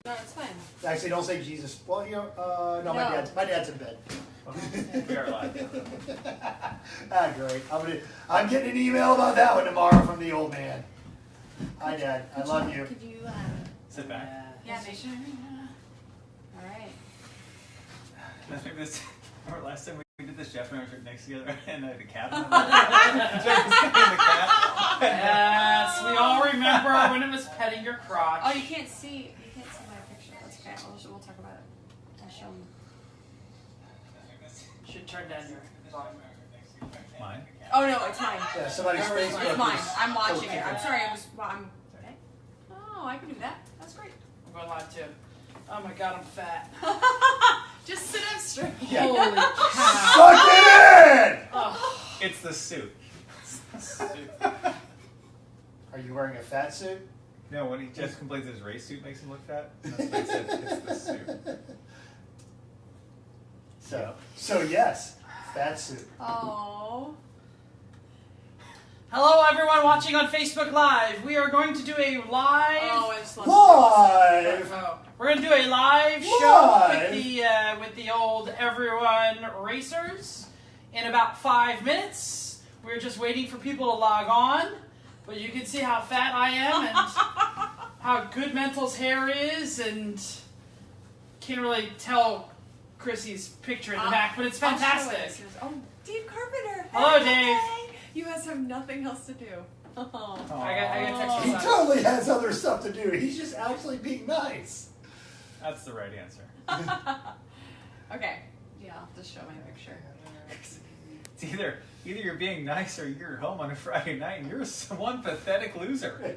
No, it's fine. Actually, don't say Jesus. Well, you know, no, my dad's in bed. We are live. Great. I'm getting an email about that one tomorrow from the old man. Hi, Dad. I love you. Could you Sit back. yeah, make sure. All right. Let's make this. Remember last time we did this? Jeff and I were next together, and I had a cat. Jeff was petting the cat. Yes, we all remember when it was petting your crotch. Oh, you can't see my picture. That's okay. We'll talk about it. I'll show them. Should turn down your volume. Mine. Oh no, it's mine. Yeah, somebody's Facebook. It's mine. is I'm watching so it. I'm cute. sorry. I'm. Okay. Oh, I can do that. That's great. I'm going live too. Oh my god, I'm fat. Just sit up straight. Yeah. Holy cow. Suck it in! Oh, It's the suit. Are you wearing a fat suit? No, when he just complains his race suit makes him look fat. That's what I said. It's the suit. So yes, fat suit. Oh. hello everyone watching on Facebook Live. We are going to do a live. Oh, I just lost Live! We're going to do a live show Live? with the old Everyone Racers in about 5 minutes. We're just waiting for people to log on, but you can see how fat I am and how good Mental's hair is, and can't really tell Chrissy's picture in the back, but it's fantastic. Oh, Dave Carpenter. Hello, Dave. Hey. You guys have nothing else to do. Oh. I got text He from totally has other stuff to do. He's just actually being nice. That's the right answer. Okay. Yeah, I'll just show my picture. It's either you're being nice or you're home on a Friday night and you're one pathetic loser.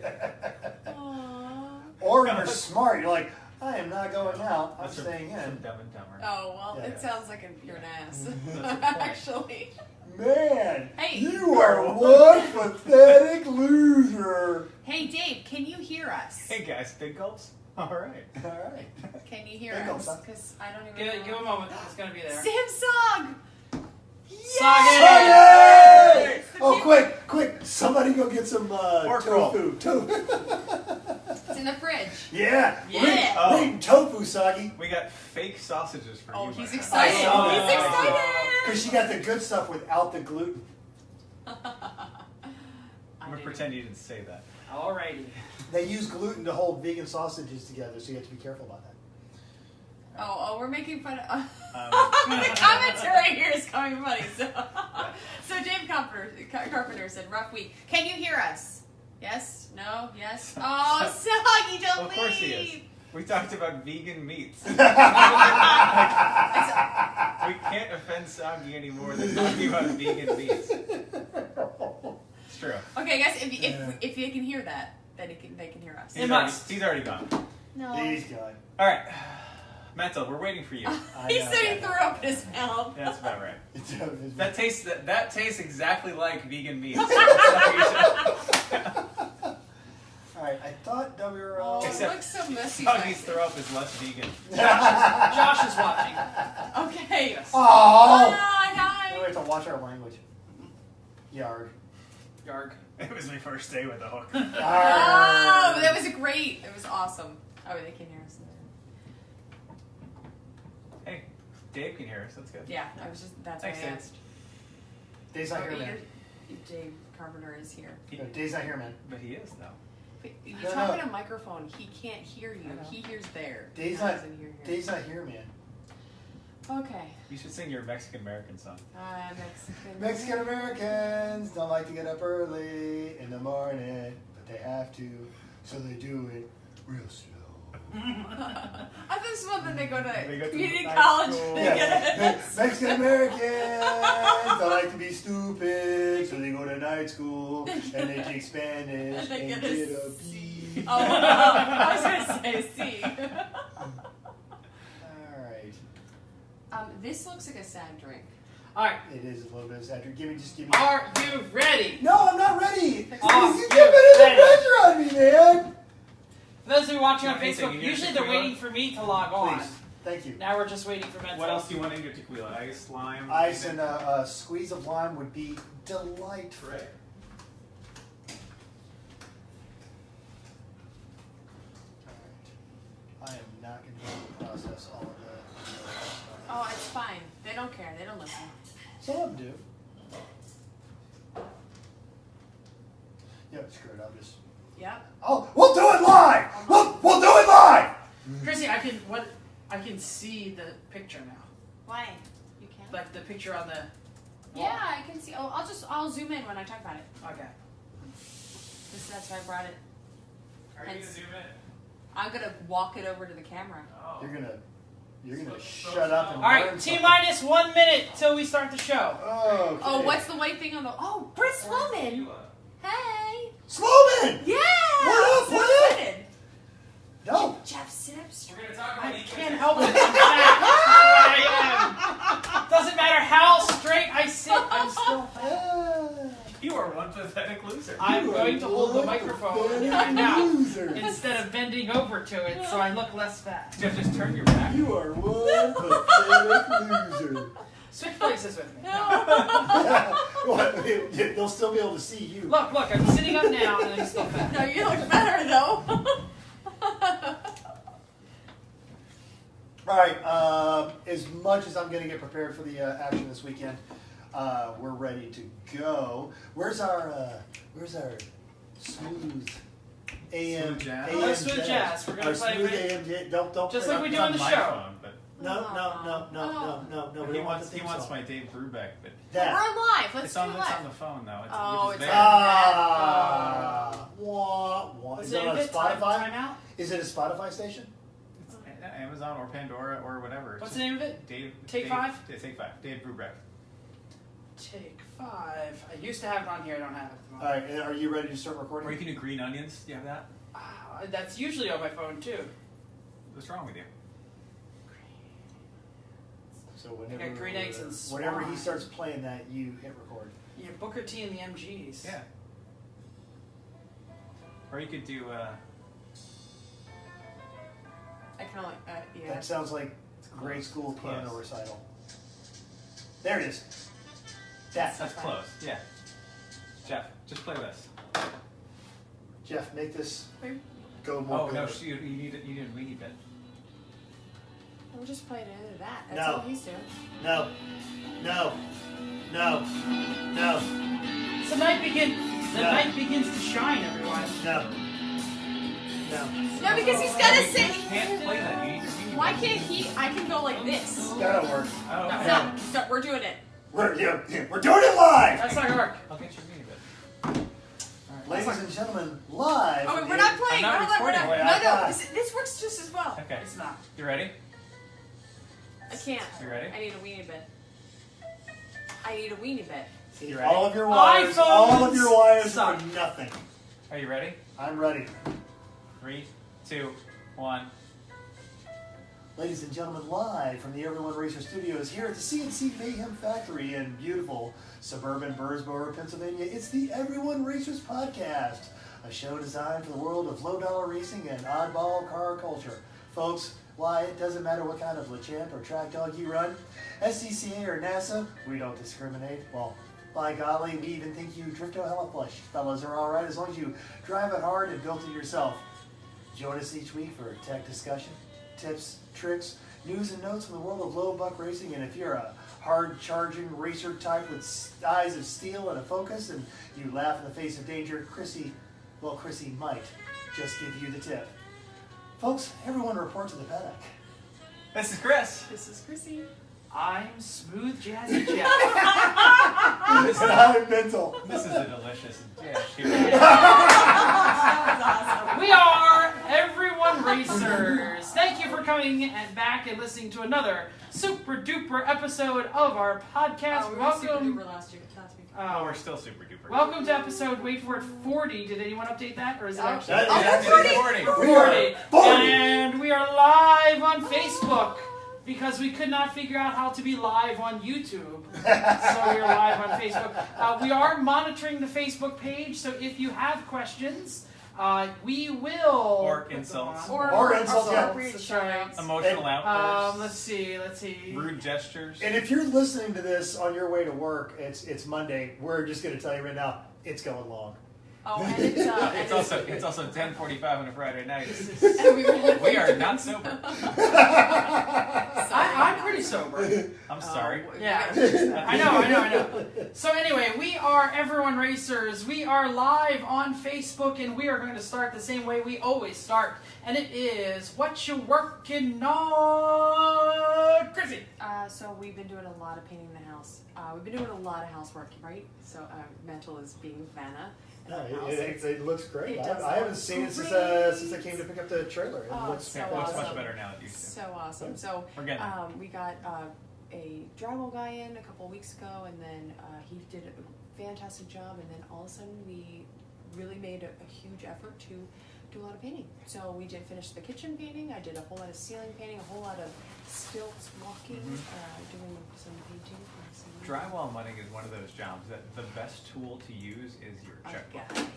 Aww. Or you're smart. You're like, I am not going out. I'm That's staying from in. Dumb and Dumber. Oh, well, Yeah. it sounds like you're an ass. That's the point. Actually. Man, Hey. you are one pathetic loser. Hey, Dave, can you hear us? Hey guys, big gulps. All right. All right. Can you hear Big us? gulps, huh? Because I don't even Give know. a moment. It's going to be there. Samsung! Soggy! Hey! Oh, quick! Somebody go get some Pork roll. tofu. It's in the fridge. Yeah. Yeah. We're eating tofu, Soggy. We got fake sausages for Oh, you. he's my excited. friend. I saw He's that. excited. Because she got the good stuff without the gluten. I'm gonna pretend you didn't say that. Alrighty. They use gluten to hold vegan sausages together, so you have to be careful about that. Oh, we're making fun of... Um, the commentary here is coming funny. So Dave Carpenter said, rough week. Can you hear us? Yes? No? Yes? Oh, Soggy, don't Well, of course he is. leave. We talked about vegan meats. We can't offend Soggy any more than talking about vegan meats. It's true. Okay, guys, if you can hear that, then they can hear us. It must. He's already gone. No. He's gone. All right, Mental, we're waiting for you. He said he threw up in his mouth. That's about right. That That tastes exactly like vegan meat. All right, I thought WRL. Oh, it Except looks so messy. Soggy's throw up is less vegan. Josh is watching. Okay. Oh! Hi. We have to watch our language. Yarg. Yarg. It was my first day with the hook. Oh, that was great. It was awesome. Oh, they can hear us. Hey, Dave can hear us. That's good. Yeah, that's why I Thanks, Dave. asked. Dave's not here, man. Dave Carpenter is here. No, Dave's not here, man. But he is though. But you No, talk no. in a microphone. He can't hear you. I know. He hears there. Dave's He not. doesn't hear here. Dave's not here, man. Okay. You should sing your Mexican American song. Mexican. Mexican Americans don't like to get up early in the morning, but they have to, so they do it real slow. I thought this was one that they go They go to to community night college. school. They Yeah, get Mexican Americans don't like to be stupid, so they go to night school and they take Spanish And they and get get a a B. Oh, I was gonna say C. Alright. This looks like a sad drink. Alright. It is a little bit of saturated. Give me. Are you ready? No, I'm not ready! Are You you keep putting the ready? pressure on me, man! For those of you watching on Anything Facebook, in your usually they're tequila? waiting for me to log on. Please. Thank you. Now we're just waiting for Mental. What else do you want in your tequila? Ice, lime? Ice and a squeeze of lime would be delightful. Right. I am not going to be able to process all of the. Oh, it's fine. They don't care. They don't listen. Some of them do. Yeah, screw it. I'll just. Yep. Oh, we'll do it live. We'll do it live. Chrissy, I can see the picture now. Why? You can. Like the picture on the wall. Yeah, I can see. Oh, I'll zoom in when I talk about it. Okay. That's why I brought it. Are you gonna zoom in? I'm gonna walk it over to the camera. Oh. You're gonna shut up and All right, learn T something. minus 1 minute till we start the show. Okay. Oh, what's the white thing on the? Oh, Britt Sloman. Hey. Sloman? Yeah. What up, I'm so what up? excited. No. Jeff, sit up straight. We're gonna talk I about can't help it. I'm fat. That's who I am. Doesn't matter how straight I sit, I'm still fat. You are one pathetic loser. I'm going to hold the microphone in my mouth Loser. instead of bending over to it so I look less fat. Jeff, just turn your back. You are one pathetic loser. Switch places with me. What? They'll still be able to see you. Look, I'm sitting up now and I'm still fat. No, you look better though. All right. As much as I'm going to get prepared for the action this weekend, we're ready to go. Where's our smooth AM? Smooth jazz? AM No smooth jazz. We're gonna Our play smooth with- AM jazz. Don't Just play like we that. do on the It's my show. phone, but No. We he don't want wants the he theme wants song. my Dave Brubeck, but We're That. on live. Let's it's do on it it's live. on the phone though. It's, Oh, which is it's bad. Ah. Wah, wah. What's Is the it name on of it? Spotify? Time out? Is it a Spotify station? It's Amazon or Pandora or whatever. What's the name of it? Dave. Take Dave, Five? Yeah, Take 5. Dave Brubeck. Take 5. I used to have it on here. I don't have it at the All moment. right. And are you ready to start recording? Or you can do green onions. Do you have that? That's usually on my phone too. What's wrong with you? So I whenever, got green eggs and whenever he swine. starts playing that, you hit record. Yeah, Booker T and the MGs. Yeah. Or you could do. I kind of like. Yeah. That sounds like grade school It's piano close. recital. There it is. That. That's close. Yeah. Jeff, just play this. Jeff, make this Wait, go more. Oh no, good. you need it. You need a weenie bit. we'll just play into that. That's No. all he's doing. No. So night begins. The No. night begins to shine, everyone. No. No, because he's gotta You sit. can't play that. You need your weenie Why bit. can't he? I can go like this. That'll work. Oh, okay. No, stop. We're doing it. We're doing it live! That's not gonna work. I'll get your weenie bit. Ladies and gentlemen, live. Oh, from we're the- not playing. I'm not We're not. recording. Wait, I No, got- this works just as well. Okay. It's not. You ready? I can't. You ready? I need a weenie bit. I need a weenie bit. You ready? All of your wires, iPhones all of your wires suck. are nothing. Are you ready? I'm ready. 3, 2, 1. Ladies and gentlemen, live from the Everyone Racer Studios here at the CNC Mayhem Factory in beautiful suburban Birdsboro, Pennsylvania. It's the Everyone Racers Podcast, a show designed for the world of low-dollar racing and oddball car culture. Folks, why, it doesn't matter what kind of Lechant or track dog you run, SCCA or NASA, we don't discriminate. Well, by golly, we even think you Drifto hella flush. Fellas are all right as long as you drive it hard and built it yourself. Join us each week for tech discussion, tips, tricks, news and notes from the world of low buck racing. And if you're a hard-charging racer type with eyes of steel and a focus and you laugh in the face of danger, Chrissy might just give you the tip. Folks, everyone report to the paddock. This is Chris. This is Chrissy. I'm Smooth Jazzy Jeff. This And is, I'm mental. this is a delicious dish. Here. We are Everyone Racers. Thank you for coming and back and listening to another super duper episode of our podcast. Oh, we were super Welcome. duper last week. Oh, we're still super duper. Welcome to episode, wait for it, 40. Did anyone update that? Or is it Oh. actually That is Oh, actually 40. 40. We are 40. And we are live on Facebook because we could not figure out how to be live on YouTube. So we are live on Facebook. We are monitoring the Facebook page, so if you have questions, we will. Or put them insults. on. Or insults, yeah. appropriate That's right. shout-outs. Emotional outbursts. Let's see. Rude gestures. And if you're listening to this on your way to work, it's Monday. We're just going to tell you right now, it's going long. Oh, and it's It's also 10:45 on a Friday night. and We are not sober. I'm pretty sober. I'm sorry. Yeah, I know. So anyway, we are Everyone Racers. We are live on Facebook, and we are going to start the same way we always start, and it is what you working on, Chrissy. So we've been doing a lot of painting the house. We've been doing a lot of housework, right? So mental is being Vanna. No, it looks great. It does I haven't look seen it since great. I came to pick up the trailer. It looks so It looks awesome. much better now than it used to. So awesome. So We're getting there. we got a drywall guy in a couple of weeks ago, and then he did a fantastic job. And then all of a sudden, we really made a huge effort to do a lot of painting. So we did finish the kitchen painting. I did a whole lot of ceiling painting, a whole lot of stilts walking, doing some painting. Drywall mudding is one of those jobs that the best tool to use is your checkbook. And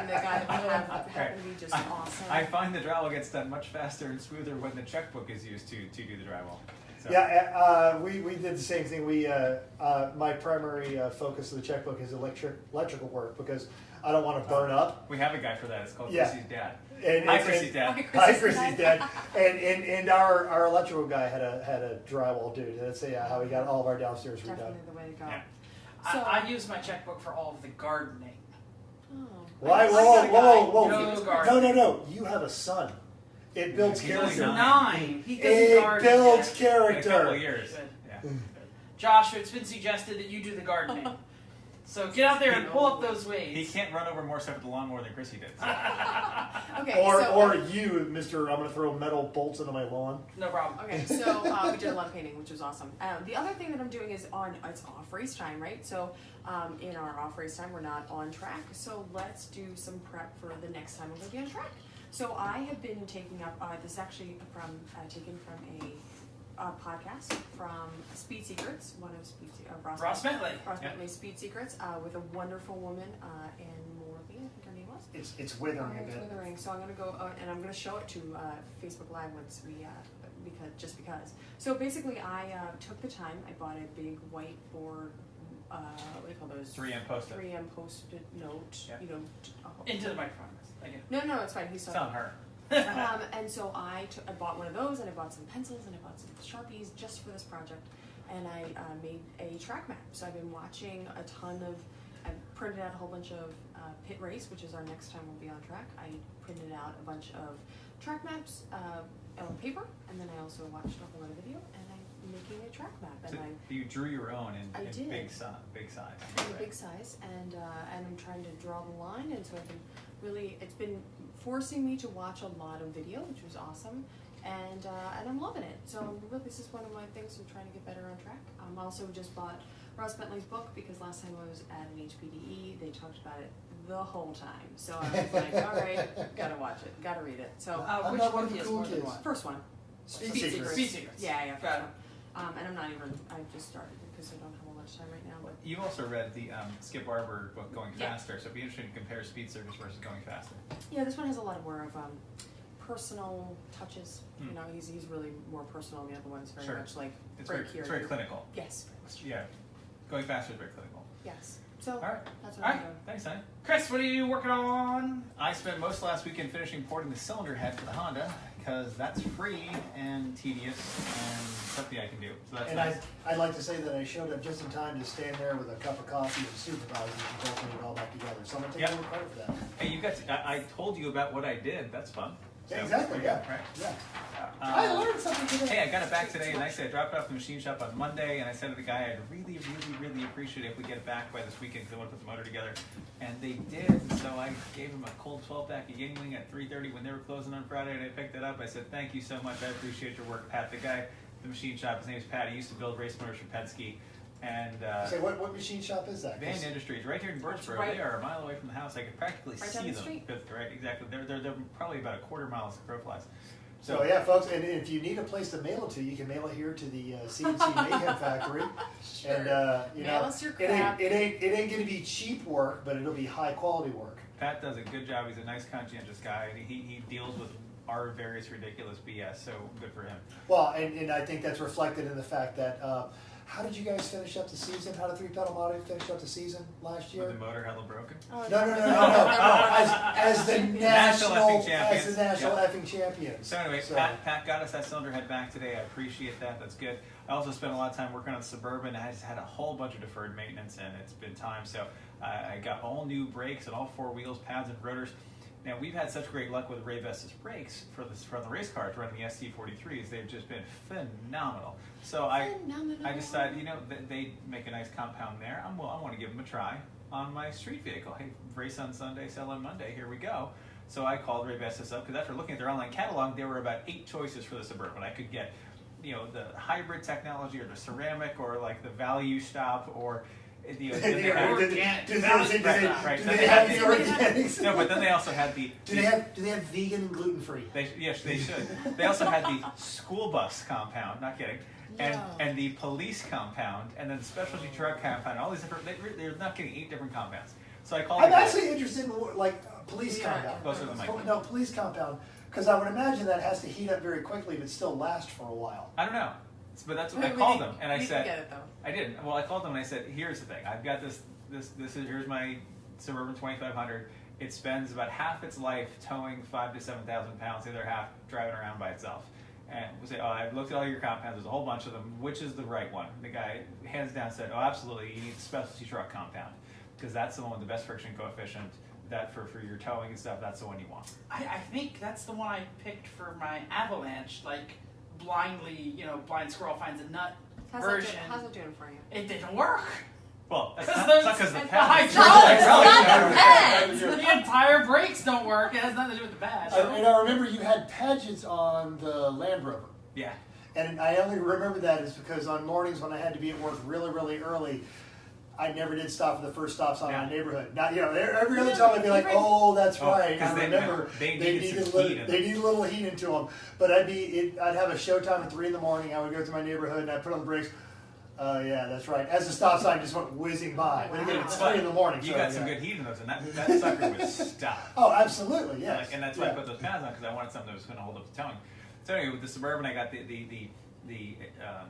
the guy that we have happened to be just awesome. I find the drywall gets done much faster and smoother when the checkbook is used to do the drywall. So. Yeah, we did the same thing. My primary focus of the checkbook is electrical work because I don't want to burn up. We have a guy for that. It's called Yeah. Chrissy's dad. Hi, Chrissy's dad. Hi, Chrissy's dad. And our electrical guy had a drywall dude. That's how we got all of our downstairs redone. Definitely the way to go. Yeah. So, I use my checkbook for all of the gardening. oh. Why? I Whoa, got a guy. whoa. No gardening. No. You have a son. It builds He's only character. 9. He doesn't It garden builds yet. In a couple of character. years. Good. Yeah. Josh, it's been suggested that you do the gardening. So get out there and pull up those He weeds. can't run over more stuff with the lawnmower than Chrissy did. So. Okay, Or so, you, Mr. I'm going to throw metal bolts into my lawn. No problem. okay, so we did a lot of painting, which was awesome. The other thing that I'm doing is it's off race time, right? So in our off race time, we're not on track. So let's do some prep for the next time we're going to be on track. So I have been taking up this is actually taken from a podcast from Speed Secrets, one of Ross Bentley. Bentley's Speed Secrets, with a wonderful woman, Anne Morley, I think her name was. It's withering a It's bit. withering. So I'm gonna go and I'm gonna show it to Facebook Live once we because. So basically, I took the time. I bought a big whiteboard. What do you call those? 3M Post-it. 3M Post-it note. Yeah. You know. Into the microphone. Thank you. No, it's fine. He's It's on her. and so I bought one of those, and I bought some pencils, and I bought some Sharpies just for this project, and I made a track map. So I've been watching a ton of. I printed out a whole bunch of pit race, which is our next time we'll be on track. I printed out a bunch of track maps on paper, and then I also watched a whole lot of video, and I'm making a track map. And So I you drew your own in did. big size. in a big size, and I'm trying to draw the line, and so I've been it's been forcing me to watch a lot of video, which was awesome, and I'm loving it. So this is one of my things. I'm trying to get better on track. Also just bought Ross Bentley's book because last time I was at an HPDE, they talked about it the whole time. So I was like, all right, gotta watch it, gotta read it. So I'm Which not one one of the is cool more than kids. one? first one, Speed Speed Secrets. Speed Secrets. yeah, Got first it. one. And I'm not even. I've just started because I don't have a much time right now. But You also read the Skip Barber book, Going Yeah. Faster, so it'd be interesting to compare Speed Service versus Going Faster. yeah, this one has a lot more of personal touches. Hmm. You know, he's really more personal. The other one's very Sure. much like It's break very, here. it's very do- clinical. Yes, very much. Yeah. Going Faster is very clinical. Yes. So All right. that's what All I'm right. doing. Thanks, honey. Chris, what are you working on? I spent most last weekend finishing porting the cylinder head for the Honda because that's free and tedious and something I can do. So that's And nice. I'd like to say that I showed up just in time to stand there with a cup of coffee and supervise it and both put it all back together. So I'm going to take a little credit for that. Hey, you got to, I told you about what I did. That's fun. Yeah, So, exactly, yeah. Right. Yeah. I Uh, learned something today. Hey, I got it back today, and I said I dropped it off the machine shop on Monday, and I said to the guy, I'd really appreciate it if we get it back by this weekend because I want to put the motor together. And they did, so I gave him a cold 12-pack of Yingling at 3:30 when they were closing on Friday, and I picked it up. I said, thank you so much. I appreciate your work, Pat. The guy at the machine shop, his name is Pat. He used to build race motors for Penske. And Say, what machine shop is that? Van Industries, right here in Birchboro. right. They are a mile away from the house. I could practically Right see down the them. street. Right, exactly. They're probably about a quarter mile as the crow flies. So yeah, folks, and if you need a place to mail it to, you can mail it here to the CNC Mayhem Factory. Sure. And you Mail know, us your it crap. ain't going to be cheap work, but it'll be high quality work. Pat does a good job. He's a nice, conscientious guy, and he deals with our various ridiculous BS. So good for him. Well, and I think that's reflected in the fact that How did you guys finish up the season? How did Three Pedal Moto finish up the season last year? With the motor hella broken. Oh, No. As the national effing champions. So anyway, Pat got us that cylinder head back today. I appreciate that. That's good. I also spent a lot of time working on the Suburban. I just had a whole bunch of deferred maintenance, and it's been time. So I got all new brakes and all 4 wheels, pads, and rotors. Now, we've had such great luck with Ray Vestas brakes from the race cars running the ST43s. They've just been phenomenal. So I decided, they make a nice compound there. I want to give them a try on my street vehicle. Hey, race on Sunday, sell on Monday. Here we go. So I called Ray Vestas up because after looking at their online catalog, there were about 8 choices for the Suburban. I could get, the hybrid technology or the ceramic or like the value stop or the organic. Do they have the organics? No, but then they also had the. Do they have vegan and gluten free? Yes, they should. They also had the school bus compound. Not kidding. And the police compound, and then the specialty truck compound. All these different. They're not getting 8 different compounds. So I called. I'm actually interested in police compound. Closer to the mic. No, police compound, because I would imagine that has to heat up very quickly, but still last for a while. I don't know. But that's what I called them, and I said, get it, though. I didn't. Well, I called them and I said, here's the thing. I've got here's my Suburban 2500. It spends about half its life towing 5,000 to 7,000 pounds, the other half driving around by itself. And we say, I've looked at all your compounds. There's a whole bunch of them. Which is the right one? The guy, hands down, said, absolutely, you need the specialty truck compound because that's the one with the best friction coefficient. That for your towing and stuff, that's the one you want. I think that's the one I picked for my Avalanche, blindly, blind squirrel finds a nut version. How's it doing for you? It didn't work. Well, that's Because not because of the the pads. hydraulics, the entire brakes don't work. It has nothing to do with the badge. And I remember you had pageants on the Land Rover. Yeah. And I only remember that is because on mornings when I had to be at work really, really early, I never did stop for the first stop sign in my neighborhood. Now, every other time I'd be like, "Oh, that's right." I remember they needed a little heat into them. But I'd have a showtime at 3 in the morning. I would go to my neighborhood and I'd put on the brakes. Yeah, that's right. As the stop sign just went whizzing by. But again, it's 3 in the morning. You got some good heat in those, and that sucker was stop. Oh, absolutely, yes. And that's why I put those pads on because I wanted something that was going to hold up the towing. So anyway, with the Suburban, I got the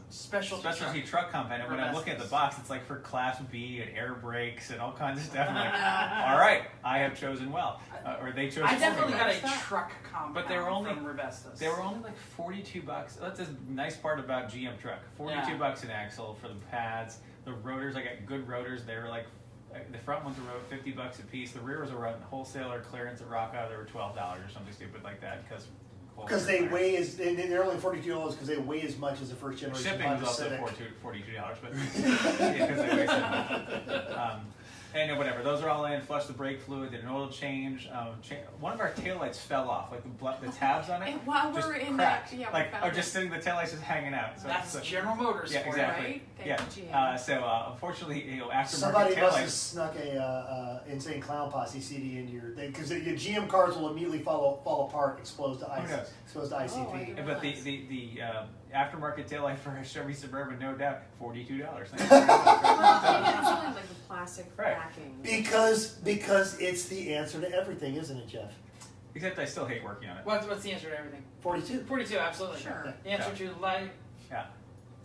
specialty truck compound, and when I'm looking at the box, it's like for Class B and air brakes and all kinds of stuff. I'm like, all right, I have chosen well, or they chose. I definitely got a truck compound, but they were only from Rebestos. They were only like $42. That's the nice part about GM truck. $42 an axle for the pads, the rotors. I got good rotors. They were like. The front ones were $50 a piece. The rear was around wholesaler clearance at Rock Auto. They were $12 or something stupid like that because they weigh they're only $42 because they weigh as much as the first generation. Shipping was also $42, but yeah, because they weigh so much. And whatever, those are all in. Flush the brake fluid, did an oil change. One of our taillights fell off, like the tabs on it. And while just we're in cracked. that, just sitting, the taillights just hanging out. So that's General Motors. Yeah, exactly. Right? Yeah. So unfortunately, aftermarket somebody must have taillights. snuck a Insane Clown Posse CD into your thing because your GM cars will immediately fall apart, exposed to ICP. But the aftermarket taillight for a Chevy Suburban, no doubt, $42. Well, it's only like the plastic backing. Because it's the answer to everything, isn't it, Jeff? Except I still hate working on it. What's the answer to everything? 42. 42, absolutely. Sure. The answer to life. Yeah.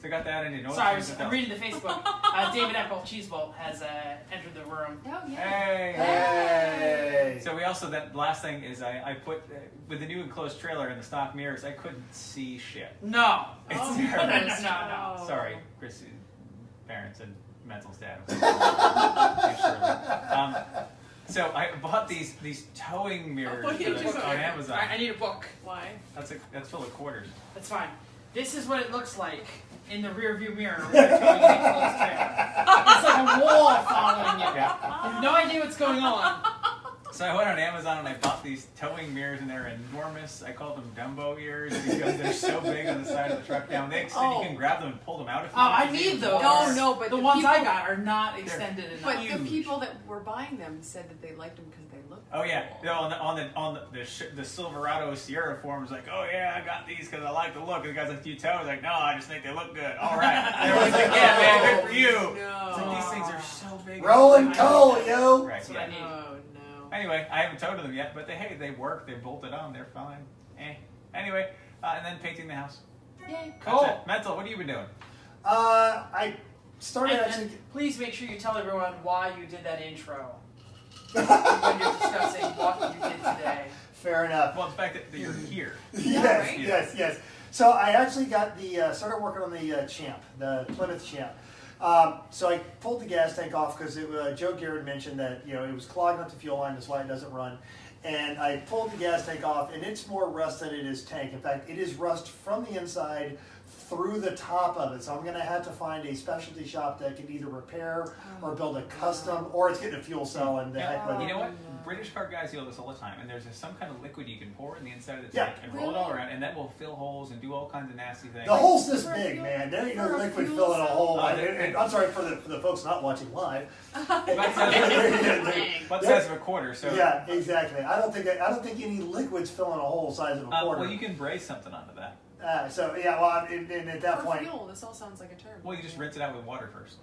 So I got that in. Sorry, I'm reading the Facebook. David Eckel Cheesebolt has entered the room. Oh, yeah. Hey! So we also, that last thing is I put, with the new enclosed trailer and the stock mirrors, I couldn't see shit. No. It's terrible. No. Sorry, Chris, parents and Menzel's dad. So I bought these towing mirrors on Amazon. I need a book. Why? That's full of quarters. That's fine. This is what it looks like in the rear view mirror when you're towing an enclosed trailer. It's like a wall following you. Yeah. You have no idea what's going on. So I went on Amazon and I bought these towing mirrors, and they're enormous. I call them Dumbo ears because they're so big on the side of the truck. Now they extend, you can grab them and pull them out if you want. I need those. No, but the ones I got are not extended enough. But the people that were buying them said that they liked them because they looked. Oh yeah, on the Silverado Sierra forum was like, oh yeah, I got these because I like the look. And the guy's like, do you tow? I was like, no, I just think they look good. All right. Everyone's like, yeah, man, good for you. No. It's like, these things are so big. Rolling coal, yo. Right. That's what I need. Oh no. Anyway, I haven't towed them yet, but they work. They bolted on. They're fine. Anyway, and then painting the house. Yay. Cool. That's it. Mental, what have you been doing? I started And actually. please make sure you tell everyone why you did that intro when you're discussing what you did today. Fair enough. Well, the fact that you're here. Yes, right? yes. So I actually got started working on the Champ, the Plymouth Champ. So I pulled the gas tank off because Joe Garrett mentioned that it was clogging up the fuel line. That's why it doesn't run. And I pulled the gas tank off, and it's more rust than it is tank. In fact, it is rust from the inside through the top of it. So I'm going to have to find a specialty shop that can either repair or build a custom, or it's getting a fuel cell and the heck with it. You know what? British car guys deal with this all the time, and there's some kind of liquid you can pour in the inside of the Yeah. tank and roll it all around, and that will fill holes and do all kinds of nasty things. The hole's this For a big, fuel- man. There ain't no for a liquid fuel filling a cell? hole. I'm sorry for the folks not watching live. About the size of a quarter. So Yeah, exactly. I don't think any liquid's filling a hole size of a quarter. well, you can brace something onto that. So yeah, well, and at that For point, fuel, this all sounds like a term. Well, you just rinse it out with water first.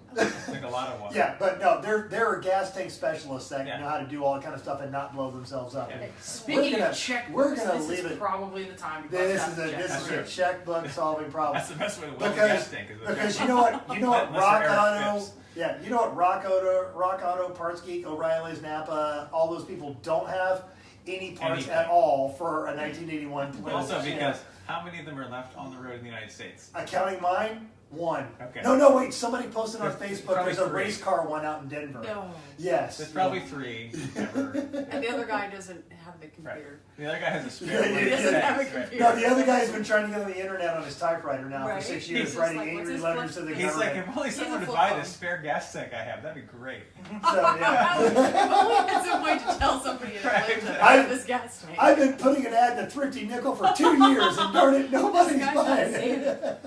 Like a lot of water. yeah, but no, there are gas tank specialists that Yeah. know how to do all that kind of stuff and not blow themselves up. Yeah. Okay, speaking gonna- of checkbooks, we're gonna this leave is it- probably the time to This bust is out a the this checkbook. is a checkbook solving problem. That's the best way to weld a Because gas tank. because you know what Unless Rock they're Eric Auto, Phipps. yeah, you know what Rock Auto, Parts Geek, O'Reilly's, Napa, all those people don't have any parts Anything. at all for a 1981 Plymouth Also, Champ. because how many of them are left on the road in the United States? Counting mine, one. Okay. No, wait. Somebody posted on There's Facebook. probably There's a three. race car one out in Denver. No. Yes. There's probably three. Ever. And the other guy doesn't have the computer. The other guy has a spare Yeah, one. he He doesn't have a Right. computer. No, the other guy's been trying to get on the internet on his typewriter now Right. for 6 He's years, just writing like, what's angry his letters to flip- the He's like, government. if only He's someone a would flip buy phone. this spare gas tank I have, that'd be great. So yeah, If only I had some way to tell somebody in Right. Atlanta I- about this gas tank. I've been putting an ad in the Thrifty Nickel for 2 years, and darn it, nobody's This guy's buying not it.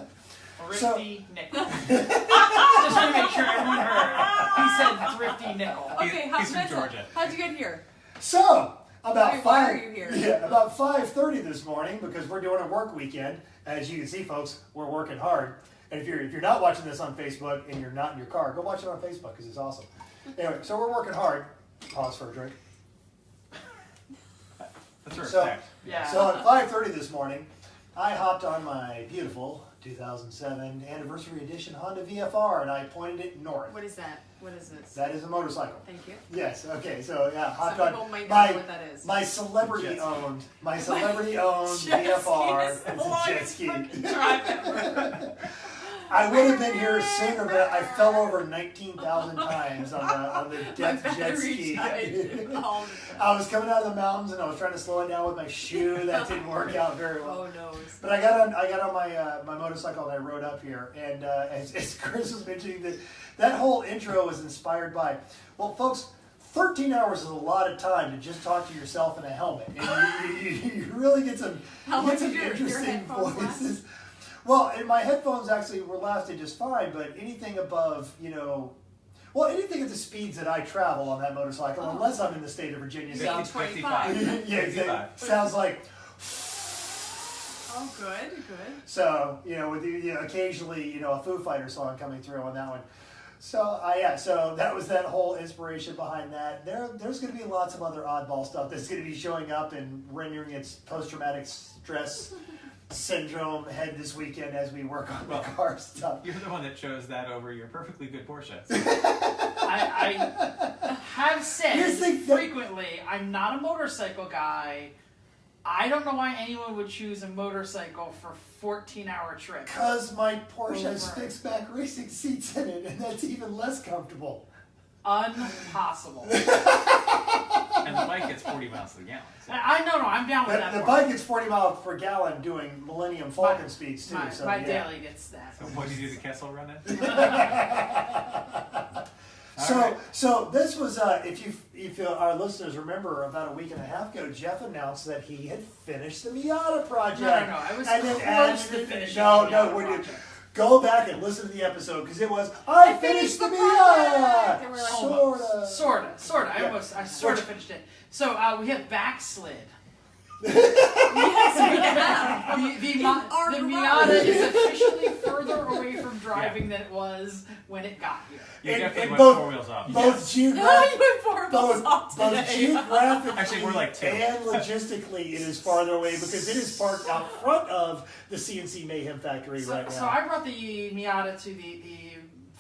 So- Thrifty nickel. Just want to make sure everyone heard. He said thrifty nickel. Okay, He's from Mental, Georgia. how'd you get here? So about Why are 5. you here? Yeah, about 5:30 this morning because we're doing a work weekend. As you can see, folks, we're working hard. And if you're not watching this on Facebook and you're not in your car, go watch it on Facebook because it's awesome. Anyway, so we're working hard. Pause for a drink. That's a So- respect. Yeah. So at 5:30 this morning, I hopped on my beautiful 2007 anniversary edition Honda VFR and I pointed it north. What is that? What is this? That is a motorcycle. Thank you. Yes. Okay. So yeah, hopped Some on people might not my know what that is. my celebrity owned VFR. Jet ski is the It's a jet longest ski. fucking drive ever. I would have been here sooner, but I fell over 19,000 times on the My jet battery ski. died all the time. I was coming out of the mountains and I was trying to slow it down with my shoe. That didn't work out very well. Oh no. But I got on my motorcycle and I rode up here. And as Chris was mentioning, that whole intro was inspired by, well, folks, 13 hours is a lot of time to just talk to yourself in a helmet. And you really get some, How you long get some did your interesting headphones voices. Well, and my headphones actually lasted just fine, but anything above, anything at the speeds that I travel on that motorcycle, Oh. unless I'm in the state of Virginia, You're sounds, 25. yeah, exactly. Sounds like, Oh, good, good. so, with occasionally, a Foo Fighter song coming through on that one. So, so that was that whole inspiration behind that. There's going to be lots of other oddball stuff that's going to be showing up and rendering its post-traumatic stress syndrome head this weekend as we work on the car stuff. You're the one that chose that over your perfectly good Porsche. I have said Here's the thing. frequently, I'm not a motorcycle guy. I don't know why anyone would choose a motorcycle for 14-hour trip. Because my Porsche has Over. fixed back racing seats in it, and that's even less comfortable. Impossible. And the bike gets 40 miles to the gallon. So. I know, I'm down with that The part. bike gets 40 miles per gallon doing Millennium Falcon speeds too. My daily gets that. So what did you do the Kessel run in? So this was if our listeners remember about a week and a half ago, Jeff announced that he had finished the Miata project. No, I was and then close added to it- finishing No, the no, Miata we're project. go back and listen to the episode because it was I finished the Miata. They were like, Sorta. Sorta. Yeah. I sort of finished it. So we have backslid. Yes, we have. The In our Miata garage. is officially further away from driving than it was when it got here. You And- definitely and went both- 4 wheels off. Both You geographically. went four balls off Both today. geographically Actually, we're like 2. and logistically, it is farther away because it is parked out front of the CNC Mayhem factory right now. So I brought the Miata to the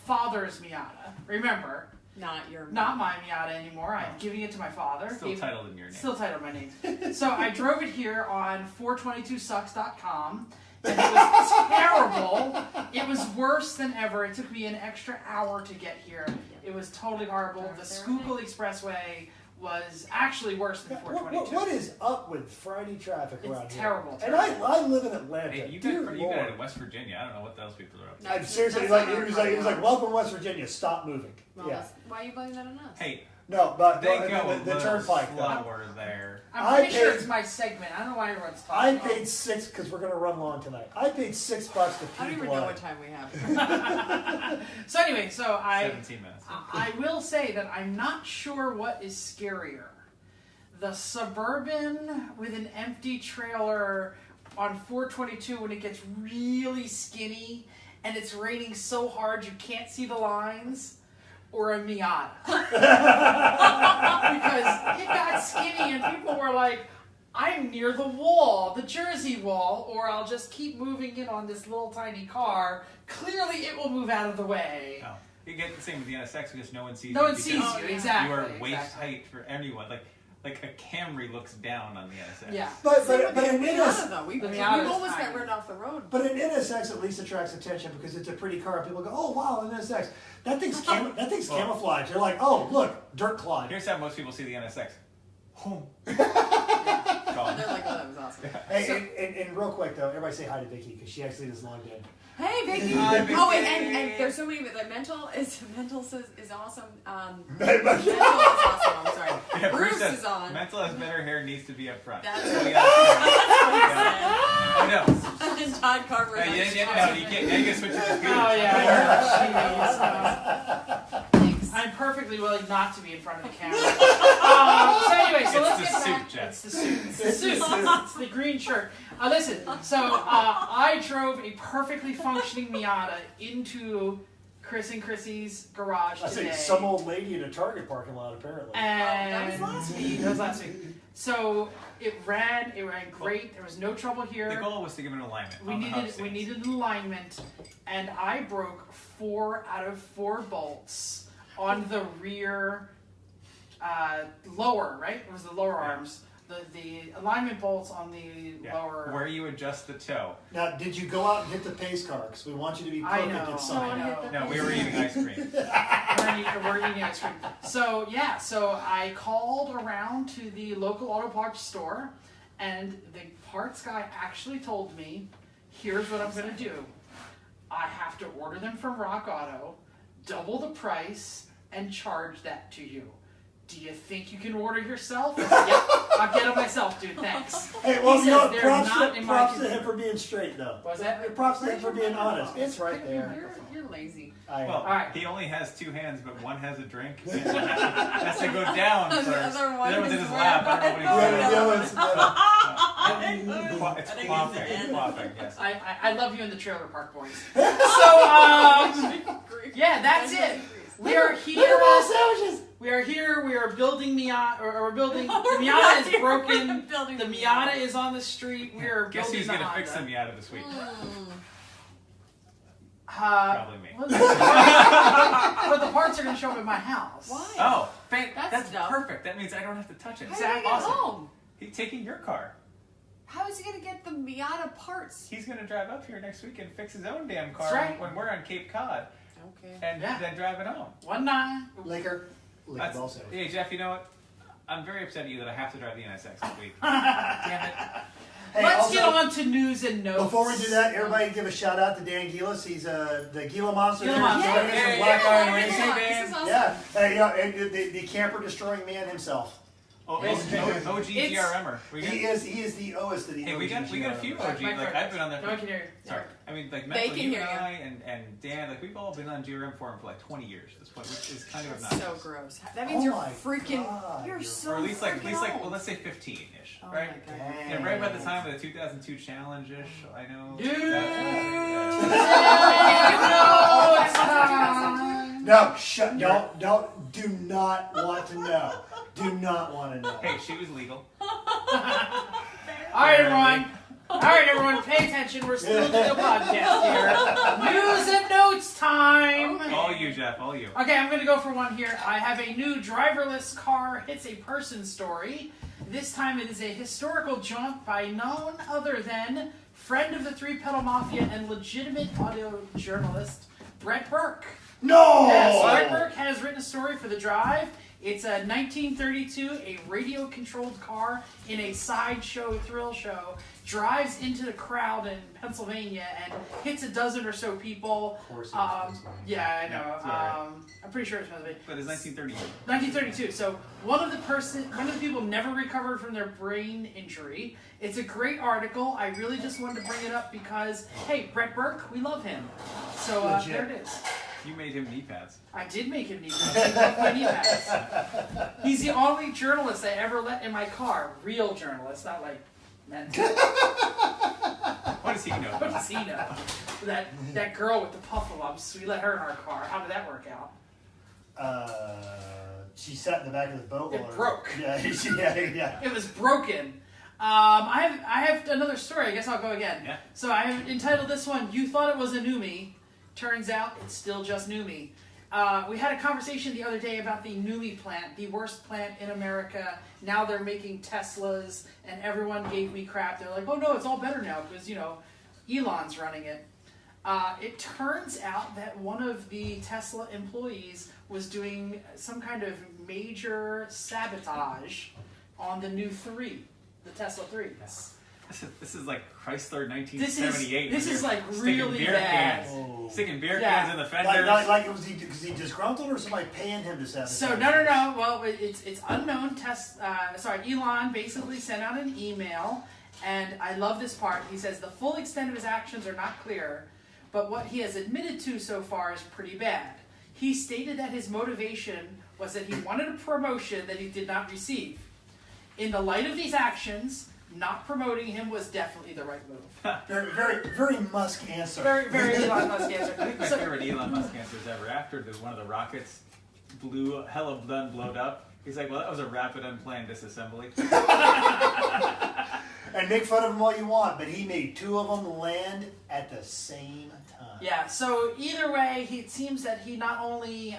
father's Miata. Remember, Not your. not my Miata anymore. I'm giving it to my father. Still titled in your name. Still titled my name. So I drove it here on 422sucks.com. And it was terrible. It was worse than ever. It took me an extra hour to get here. It was totally horrible. The Schuylkill Expressway was actually worse than 422. What is up with Friday traffic It's around terrible, here? And I live in Atlanta. Hey, you've Dear been Lord. in West Virginia. I don't know what else people are up to. No, Seriously, that's like, not he our was like, welcome West Virginia, stop moving. Well, Yeah. why are you blaming that on us? Hey, No, but they the, go the a turnpike, though. slower there. I'm pretty sure paid- it's my segment. I don't know why everyone's I talking. paid $6 because we're going to run long tonight. I paid $6 to I pee don't even know blood. what time we have. So anyway, so 17 minutes. I will say that I'm not sure what is scarier. The Suburban with an empty trailer on 422 when it gets really skinny and it's raining so hard you can't see the lines, or a Miata. Because it got skinny and people were like, I'm near the wall, the Jersey wall, or I'll just keep moving in on this little tiny car. Clearly it will move out of the way. No. You get the same with the NSX because no one sees No you. one sees because Oh, you, yeah. exactly. You are waist exactly. height for anyone. Like a Camry looks down on the NSX. Yeah. But Same with an the NS, Miata, though. We've The Miata's almost got tiny. rid off the road. but an NSX at least attracts attention because it's a pretty car. People go, oh wow, an NSX. That thing's Well- camouflage. They're like, oh look, dirt clod. Here's how most people see the NSX. Home. And Gone. they're like, oh, that was awesome. Hey, So- and real quick though, everybody say hi to Vicky because she actually just logged in. Hey, Vicky. Hi, Vicky. Oh, and there's so many. Like mental is awesome. Mental is Mental. awesome. I'm sorry. Yeah, Bruce says, is on. Mental has better hair, needs to be up front. That's So what we he gotta- said. I know. And Todd Carver. is Yeah, like, yeah, you can't. Now you can switch it to Peter. Oh yeah. Thanks. I'm perfectly willing not to be in front of the camera. So anyway, so It's let's the get suit, back. Jeff. It's the suit. It's the It's the suit. suit. It's the green shirt. Listen. So I drove a perfectly functioning Miata into Chris and Chrissy's garage I today. think some old lady in a Target parking lot apparently. And that was last week. That was last week. So it ran great. There was no trouble here. The goal was to give it an alignment. We on the hub needed stands. an alignment, and I broke 4 out of 4 bolts on the rear lower. Right, it was the lower Yeah. arms. The alignment bolts on the Yeah. lower. Where you adjust the toe. Now, did you go out and hit the pace car? Because we want you to be I perfect know. at something. I know. No, we were eating ice cream. We're eating ice cream. So yeah, so I called around to the local auto parts store, and the parts guy actually told me, "Here's what I'm going to do. I have to order them from Rock Auto, double the price, and charge that to you. Do you think you can order yourself?" I said, "Yep, I'll get them myself, dude. Thanks." Hey, well, He you know, says they're props, not to, in props my to him computer. for being straight, though. Was that? Props to him for being honest. It's right there. You're lazy. Well, Alright. he only has 2 hands, but one has a drink. And one has to go down The first. other one the other one's in is his where- lap. I don't know Yeah, what he's the doing. other one's- It's I think quaffing. it's It's quaffing, yes. I love you in the trailer park, boys. So yeah, that's it. We are Look at here. my sandwiches. We are here. We are building Miata, or we're building. The Miata is broken. Building The Miata is on the street. We are Guess building who's the gonna Honda. fix the Miata this week? Probably me. But the parts are going to show up at my house. Why? Oh, That's dumb. perfect. That means I don't have to touch it. How are you gonna get Awesome. home? He's taking your car. How is he gonna get the Miata parts? He's gonna drive up here next week and fix his own damn car That's right. when we're on Cape Cod, Okay. and Yeah. then drive it home. One night. Liquor. Liquor That's- ball sandwich. Hey Jeff, you know what? I'm very upset at you that I have to drive the NSX this week. Damn it. Hey, Let's also, get on to news and notes. Before we do that, everybody give a shout out to Dan Gillis. He's the Gila Monster. Gila there, Monster. joining us Yeah, from Black Iron yeah, Racing. yeah. This is awesome. Yeah, and the camper destroying man himself. Oh, It's- OG it's- GRMer. We got, He is the OS of the hey, we got a few OG. OG. Like I've been on there. No one can hear you. Sorry, I mean like They Mental, can you hear and you. I and Dan, like we've all been on GRM forum for like 20 years at this point, which is kind of That's obnoxious. so gross. That means Oh you're my freaking. God, You're you're- so Or at least freaking well, old. let's say 15-ish, Oh right? my God. Dang. And right about the time of the 2002 challenge-ish, I know. Dude. That's- Oh, it's time. No, do not want to know. Do not want to know. Hey, she was legal. All right, everyone, pay attention. We're still doing a podcast here. News and notes time. Okay. All you, Jeff. All you. Okay, I'm going to go for one here. I have a new driverless car hits a person story. This time it is a historical jaunt by none other than friend of the Three Pedal Mafia and legitimate audio journalist, Brett Burke. No! Yes, Brett Burke has written a story for The Drive. It's a 1932, a radio-controlled car in a sideshow thrill show drives into the crowd in Pennsylvania and hits a dozen or so people. Of course it was Pennsylvania. Yeah, I know. Yeah, I'm pretty sure it's Pennsylvania. But it's 1932. 1932. So one of the people never recovered from their brain injury. It's a great article. I really just wanted to bring it up because, hey, Brett Burke, we love him. So Legit. there it is. You made him knee pads. I did make him knee pads. He loved my knee pads. He's the only journalist I ever let in my car. Real journalist, not like mental. What does he know? What does he know? That girl with the puffle ups, we let her in our car. How did that work out? She sat in the back of the boat. It broke. Yeah. It was broken. I have another story. I guess I'll go again. Yeah. So I have entitled this one, You Thought It Was a Numi. Turns out it's still just Numi. We had a conversation the other day about the Numi plant, the worst plant in America. Now they're making Teslas, and everyone gave me crap. They're like, oh no, it's all better now because, Elon's running it. It turns out that one of the Tesla employees was doing some kind of major sabotage on the new 3, the Tesla 3. This is like Chrysler 1978. This is like Sticking really beer bad. cans. Oh. Sticking beer Yeah. cans in the fenders. Like was he disgruntled or somebody paying him to sabotage? So no. Well, it's unknown. Elon basically sent out an email, and I love this part. He says the full extent of his actions are not clear, but what he has admitted to so far is pretty bad. He stated that his motivation was that he wanted a promotion that he did not receive. In the light of these actions, not promoting him was definitely the right move. Very, very, very Musk answer. Very, very Elon Musk answer. I think my favorite Elon Musk answers ever. After one of the rockets hella done blowed up, he's like, well, that was a rapid unplanned disassembly. And make fun of him all you want, but he made 2 of them land at the same time. Yeah, so either way, it seems that he not only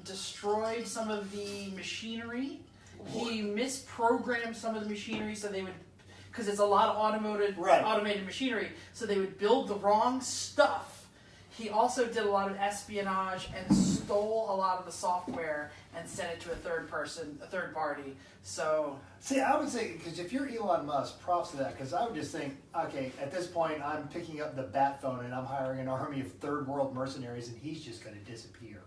destroyed some of the machinery, he misprogrammed some of the machinery so they would, because it's a lot of automated machinery, so they would build the wrong stuff. He also did a lot of espionage and stole a lot of the software and sent it to a third party. So See, I would say, because if you're Elon Musk, props to that, because I would just think, okay, at this point, I'm picking up the bat phone and I'm hiring an army of third world mercenaries, and he's just going to disappear.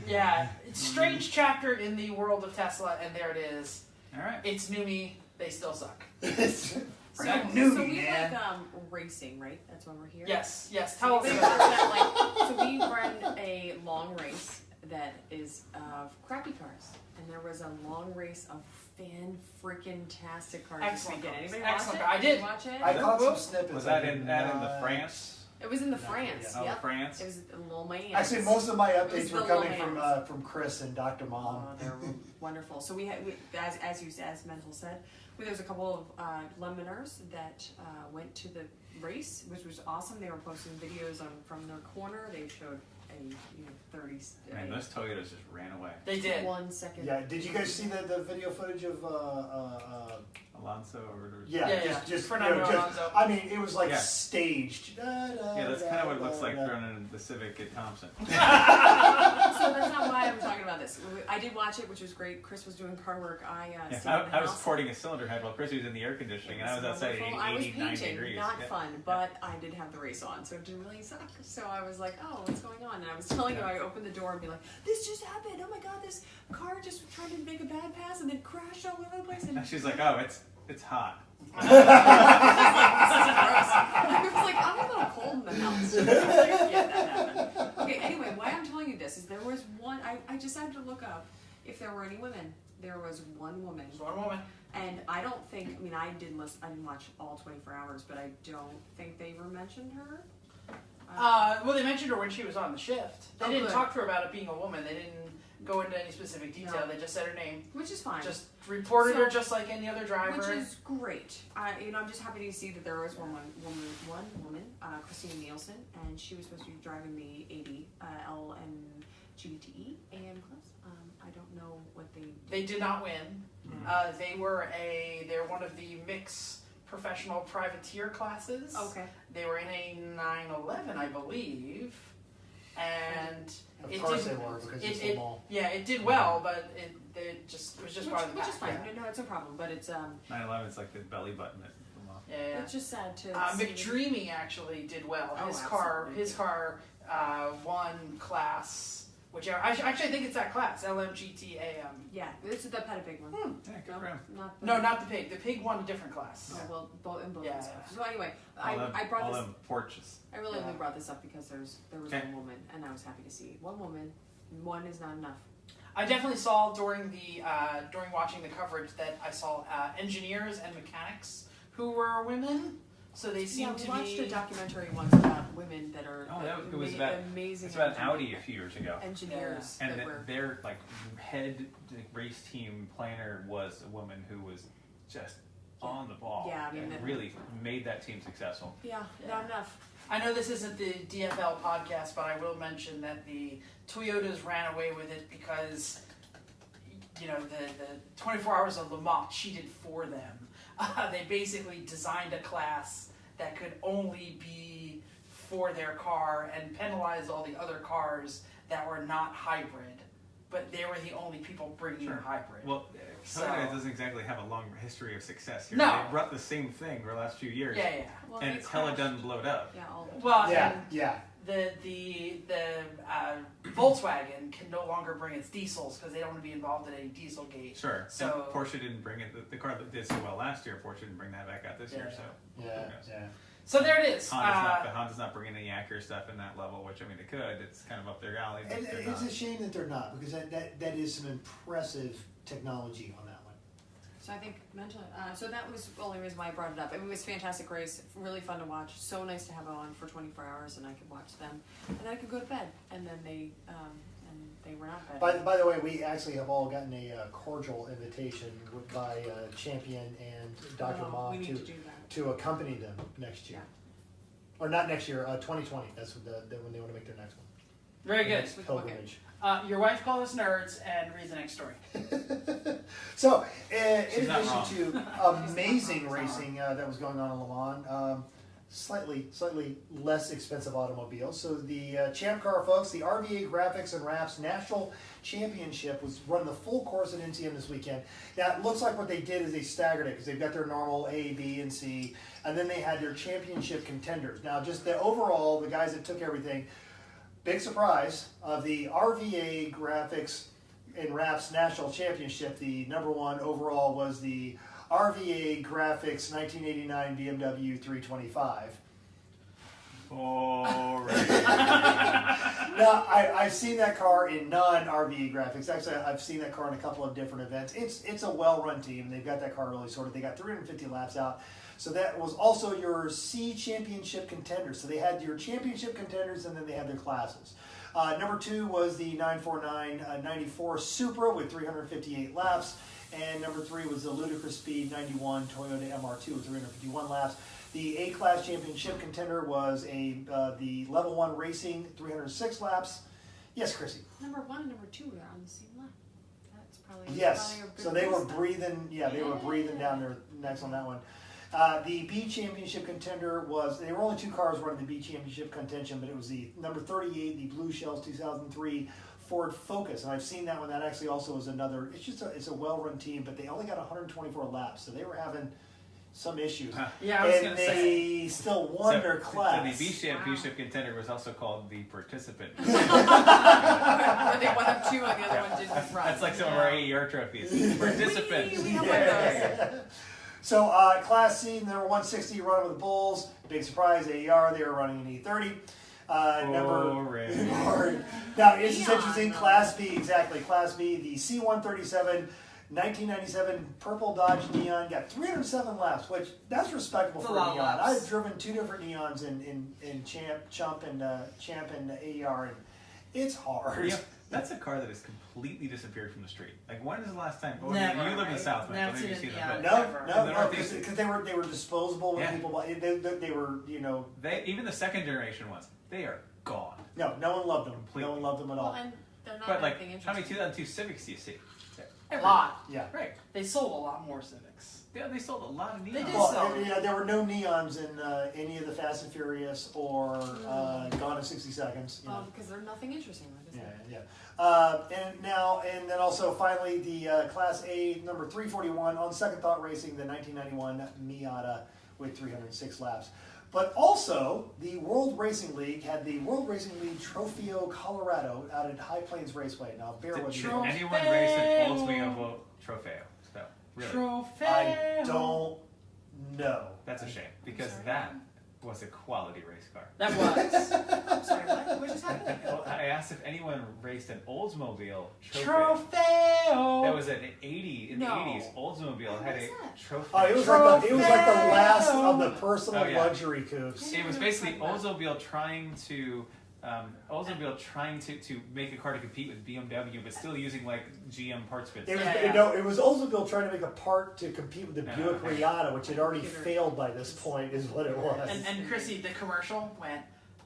yeah, it's a strange chapter in the world of Tesla, and there it is. All right. It's Numi. They still suck. Freaking So newbie, we man. like racing, right? That's when we're here. Yes. So Tell us we about it. so we run a long race that is of crappy cars, and there was a long race of fan-freaking-tastic cars this Excellent weekend. cars. Anybody Excellent watch car. it? I did. You watch it? I caught some snippets. Was that I in did the not- France? It was in the No, France. Oh, Yep. France. It was Lil Mayhem. Actually, most of my It updates was were the coming Lil from Chris and Dr. Mom. Oh, they're wonderful. So we as Mental said, there's a couple of Londoners that went to the race, which was awesome. They were posting videos from their corner. They showed a 30. Man, those Toyotas just ran away. They did. 1 second. Yeah, did you guys see the video footage of Alonso or just Fernando Alonso. I mean, it was like Yeah. staged. Yeah, that's kind of what it looks like running the Civic at Thompson. So that's not why I'm talking about this. I did watch it, which was great. Chris was doing car work. I stayed in the I was house. porting a cylinder head while Chris was in the air conditioning, and I was outside at Wonderful. I was 89 painting, degrees. not Yeah. fun, but I did have the race on, so it didn't really suck. So I was like, oh, what's going on? And I was telling you, I opened the door and be like, this just happened. Oh my god, this car just tried to make a bad pass and then crashed all over the place. And And she's like, oh, it's hot. I was like, I'm a little cold in the house. I was like, yeah, that happened. Okay, anyway, why I'm telling you this is there was one, I decided to look up if there were any women. There was one woman. There's one woman. And I don't think, I didn't watch all 24 hours, but I don't think they ever mentioned her. Well, they mentioned her when she was on the shift. They didn't good. talk to her about it being a woman. They didn't go into any specific detail. No. They just said her name. Which is fine. Just reported So- her just like any other driver. Which is great. I'm just happy to see that there was one woman, Christine Nielsen, and she was supposed to be driving the 80 LMGTE AM class. I don't know what they did. They did not win. They're one of the mixed professional privateer classes. Okay. They were in a 911, I believe, and Of it course did. they were, because it's the mall. Yeah, it did well, but it was just part of the Which pack. is fine. Yeah. No, it's no problem. But it's 9/11 is like the belly button at the mall. Yeah. it's just sad to see. McDreamy actually did well. Oh, His absolutely. car won class. Whichever. Actually, I think it's that class, LMGTAM. Yeah, this is the Petapig one. Yeah, good for him. Not the, No, not the pig. The pig won a different class. Oh, well, both Yeah. instances. So anyway, All I brought all this. them porches. I really Yeah. only brought this up because there was Okay. one woman, and I was happy to see one woman. One is not enough. I definitely saw during watching the coverage that I saw engineers and mechanics who were women. So they seem we to watched be. a documentary once about women that are It was about amazing. it's about Audi a few years ago. engineers And that were. their like head race team planner was a woman who was just on the ball. Yeah, I mean, and that- really made that team successful. Yeah, Yeah. not enough. I know this isn't the DFL podcast, but I will mention that the Toyotas ran away with it because, the 24 Hours of Le Mans cheated for them. They basically designed a class that could only be for their car and penalized all the other cars that were not hybrid. But they were the only people bringing Sure. hybrid. Well, So- Toyota doesn't exactly have a long history of success here. No. They brought the same thing for the last few years. Yeah. Well, And they it's hella crashed. done blowed up. Yeah, all the time. Well, Yeah, and yeah. the Volkswagen can no longer bring its diesels because they don't want to be involved in any Dieselgate. Sure. So- and Porsche didn't bring it. The car that did so well last year, Porsche didn't bring that back out this year. Yeah. So Yeah. So there it is. Honda's not bringing any Acura stuff in that level, which I mean, it could. It's kind of up their alley, but And they're it's not. a shame that they're not, because that is some impressive technology on that one. So I think mentally, so that was the only reason why I brought it up. It was a fantastic race, really fun to watch. So nice to have it on for 24 hours, and I could watch them, and then I could go to bed, and then they were not bed. By the way, we actually have all gotten a cordial invitation by Champion and Dr. Ma We need to do that. to accompany them next year. Or not next year, 2020. That's when they want to make their next one. Very The good. next pilgrimage. Your wife called us nerds and read the next story. So, in She's not addition to amazing racing that was going on in Le Mans, slightly less expensive automobiles. So the Champ Car, folks, the RVA Graphics and Wraps National Championship was run the full course at NCM this weekend. Now, it looks like what they did is they staggered it because they've got their normal A, B, and C, and then they had their championship contenders. Now, just the overall, the guys that took everything, big surprise of the RVA Graphics and Wraps National Championship, the number one overall was the RVA Graphics 1989 BMW 325. Boring. Now, I've seen that car in non-RVA graphics. Actually, I've seen that car in a couple of different events. It's a well-run team. They've got that car really sorted. They got 350 laps out. So that was also your C championship contenders. So they had your championship contenders, and then they had their classes. Number two was the 949 94 Supra with 358 laps. And number three was the Ludicrous Speed 91 Toyota MR2 with 351 laps. The A-Class Championship contender was the Level 1 Racing, 306 laps. Yes, Chrissy? Number one and number two are on the same lap. That's probably Yes. probably a good So they were race then. breathing, they were breathing down their necks on that one. The B Championship contender was, there were only two cars running the B Championship contention, but it was the number 38, the Blue Shells 2003 Ford Focus. And I've seen that one. That actually also was another, it's a well-run team, but they only got 124 laps. So they were having some issues. Yeah, I was And going to say. they still won their class. So the B championship contender was also called the participant. Where they one up two and the other one didn't run. That's like some of our AER trophies. Participant. We have one of those. So Class C, number 160, running with the Bulls. Big surprise, AER, they were running an E30. Boring. Now, this is Neon, interesting. though. Class B, exactly. Class B, the C137 1997 purple Dodge Neon got 307 laps, which that's respectable That's for a a lot of Neon. laps. I've driven 2 different Neons in Champ and AR, and it's hard. Yeah, that's a car that has completely disappeared from the street. Like, when is the last time? Oh, Never, you live in right? the South, man. Never So maybe you seen see a them. Neon. But Never. No, In the no, Northeast. because they were disposable when Yeah. people bought. They were, you know. even the second generation ones, they are gone. No one loved them. Completely. No one loved them at all. Well, and they're not But like, anything how many interesting. 2002 Civics do you see? A lot. Yeah. Right. They sold a lot more Civics. Yeah, they sold a lot of neons. They did. Well, So- yeah, there were no Neons in any of the Fast and Furious or Gone in 60 Seconds. You know. Because they're nothing interesting. Like I Yeah, said. yeah. And then also finally the Class A number 341 on Second Thought Racing, the 1991 Miata with 306 laps. But also, the World Racing League had the World Racing League Trofeo Colorado out at High Plains Raceway. Now, bear Did with me. anyone race an Oldsmobile Trofeo? No, really. Trophy. I don't know. That's a shame, because sorry. that was a quality race car. That was. I'm sorry, what? What just happened? Well, I asked if anyone raced an Oldsmobile Trofeo. Trofeo. That was an 80 in No. the 80s. Oldsmobile had What a is that? Trofeo. Oh, it was like the last of the personal Oh, yeah. luxury coupes. It was basically Oldsmobile trying to to make a car to compete with BMW, but still using like GM parts bits. It was, Yeah. no, it was Oldsmobile trying to make a part to compete with the Yeah. Buick Riata, which had already Computer. failed by this point, is what it was. And Chrissy, the commercial went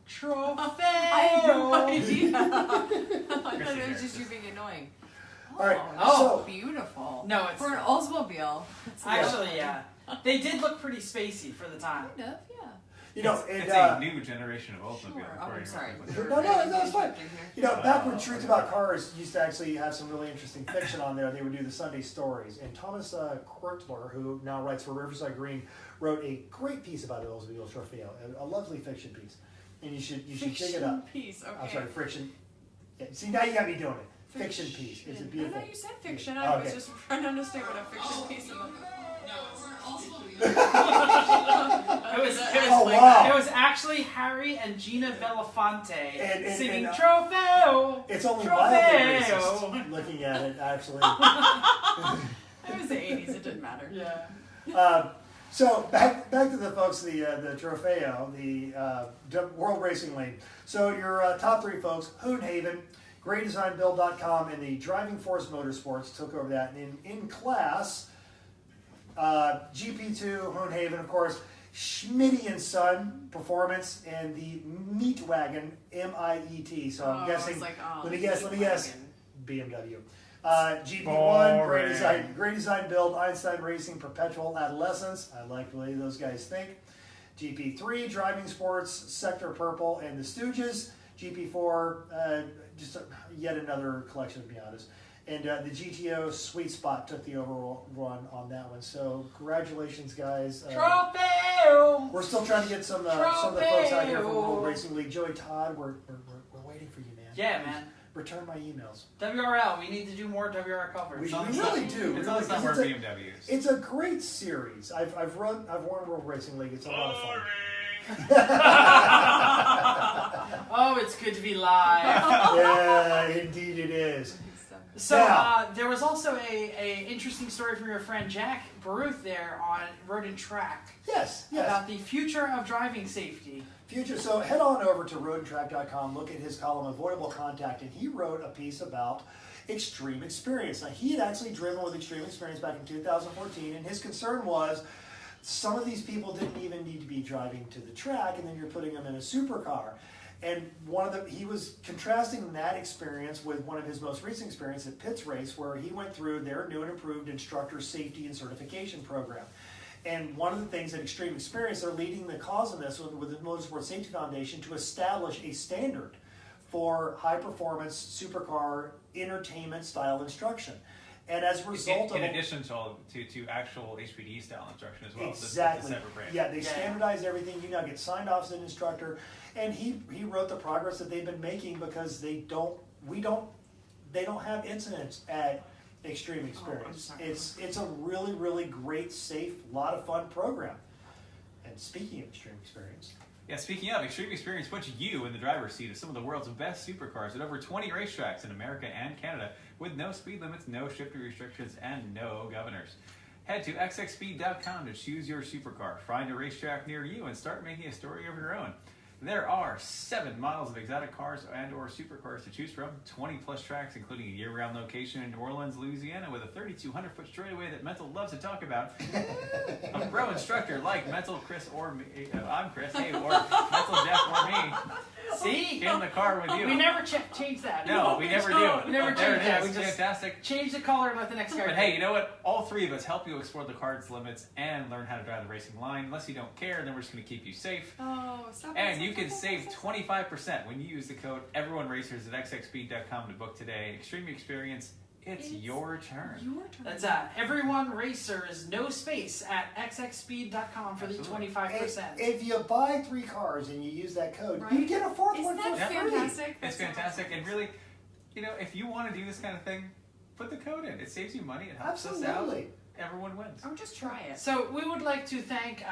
Trofeo. I had no idea. I thought Chrissy it was Harris. just you being annoying. All right, Oh, so- beautiful. No, it's for an Oldsmobile. It's Actually, yeah. They did look pretty spacey for the time. Kind of, yeah. You know, it's, and it's a new generation of Oldsmobile. Sure. Oh, according I'm to sorry. what- No, it's fine. You know, back when Wow. Truth About Cars used to actually have some really interesting fiction on there, they would do the Sunday stories. And Thomas Quirtler, who now writes for Riverside Green, wrote a great piece about the Oldsmobile Trofeo, a lovely fiction piece. And you should dig it up. Piece, okay. I'm sorry, friction. Yeah, see, now you got me doing it. Fiction piece. It's a beautiful. No, you said fiction. Oh, I was okay. just trying to understand what a fiction piece is. Oh, wow. It was actually Harry and Gina Belafonte And- singing and, Trofeo. It's only Trofeo. mildly racist looking at it, actually. It was the 80s. It didn't matter. Yeah. So back to the folks, the Trofeo, the World Racing League. So your top 3 folks: Hoonhaven, GrayDesignBuild.com, and the Driving Force Motorsports took over that. And in class, GP2, Hoonhaven, of course, Schmitty and Son Performance, and the Meat Wagon, MIET. So I'm guessing. Let me guess. BMW. GP1, Great Design Build, Einstein Racing, Perpetual Adolescence. I like the way those guys think. GP3, Driving Sports, Sector Purple, and the Stooges. GP4, yet another collection of Miatas. And the GTO Sweet Spot took the overall run on that one. So congratulations, guys. Trofeo. We're still trying to get some of the folks out here from World Racing League. Joey Todd, we're waiting for you, man. Yeah, man. Return my emails. WRL. We need to do more WRL coverage. We It's really do. It's really, always not more it's a- BMWs. It's a great series. I've won World Racing League. It's a lot of fun. Oh, it's good to be live. Yeah, indeed it is. So Yeah. there was also a interesting story from your friend Jack Baruth there on Road and Track Yes. about the future of driving safety. Future. So head on over to roadandtrack.com, look at his column Avoidable Contact, and he wrote a piece about Extreme Experience. Now, he had actually driven with Extreme Experience back in 2014, and his concern was some of these people didn't even need to be driving to the track, and then you're putting them in a supercar. And he was contrasting that experience with one of his most recent experience at Pitts Race, where he went through their new and improved instructor safety and certification program. And one of the things that Extreme Experience, they're leading the cause in this with the Motorsport Safety Foundation to establish a standard for high-performance supercar entertainment-style instruction. And as a result in of addition to actual HPD style instruction as well. Exactly. It's a separate brand. Yeah, they standardized everything. You now get signed off as an instructor, and he wrote the progress that they've been making because they don't have incidents at Extreme Experience. sorry. It's a really, really great, safe, lot of fun program. And speaking of Extreme Experience, Yeah, speaking of, Extreme Experience puts you in the driver's seat of some of the world's best supercars at over 20 racetracks in America and Canada with no speed limits, no shifting restrictions, and no governors. Head to xxspeed.com to choose your supercar, find a racetrack near you, and start making a story of your own. There are 7 models of exotic cars and or supercars to choose from, 20 plus tracks, including a year-round location in New Orleans, Louisiana, with a 3,200-foot straightaway that Mental loves to talk about. A pro instructor like Mental Chris or me, I'm Chris, hey, or Mental Jeff or me. See? In the car with you. We never change that. No, we never do. We never There change it that. is. We just Fantastic. change the color and let the next guy. But hey, you know what? All 3 of us help you explore the card's limits and learn how to drive the racing line. Unless you don't care, then we're just going to keep you safe. Oh, stop. And you can save 25% when you use the code EveryoneRacers at xxspeed.com to book today. Extreme experience. It's your turn. Your turn. That's Everyone Racers, no space at xxspeed.com for Absolutely. the 25%. If you buy 3 cars and you use that code, you Right. get a 4th Isn't one for that free. fantastic? It's That's fantastic. awesome. And really, you know, if you want to do this kind of thing, put the code in. It saves you money. It helps us out. Absolutely. Everyone wins. Or just try it. So we would like to thank,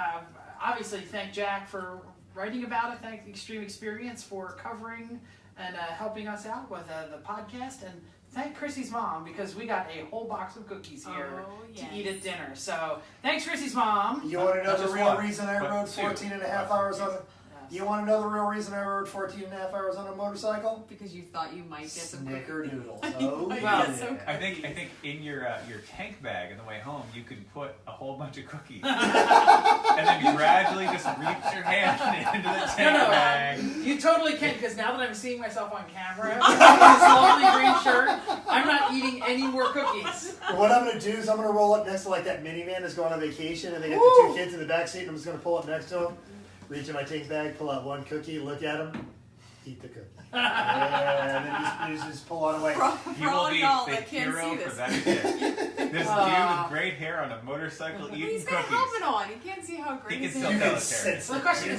obviously, thank Jack for writing about it. Thank Extreme Experience for covering and helping us out with the podcast. And thank Chrissy's mom, because we got a whole box of cookies here to eat at dinner. So thanks, Chrissy's mom. You want to know Not the just real one, reason I but rode 2. 14 and a half hours on it? You want to know the real reason I rode 14 and a half hours on a motorcycle? Because you thought you might get some Snickerdoodle. Oh, Well, yeah, so I think in your tank bag on the way home, you can put a whole bunch of cookies, and then you gradually just reach your hand into the tank bag. You totally can, because now that I'm seeing myself on camera in this lovely green shirt, I'm not eating any more cookies. What I'm going to do is I'm going to roll up next to like that minivan that's going on vacation, and they got Woo! the 2 kids in the back seat, and I'm just going to pull up next to them, reach in my tank bag, pull out 1 cookie, look at them, eat the cookie. And then you just pull on away. You will be the hero for that kid. This dude with great hair on a motorcycle eating he's got a cookies. helmet on. He can't see how great He his can hair still tell is. it's hair. So the question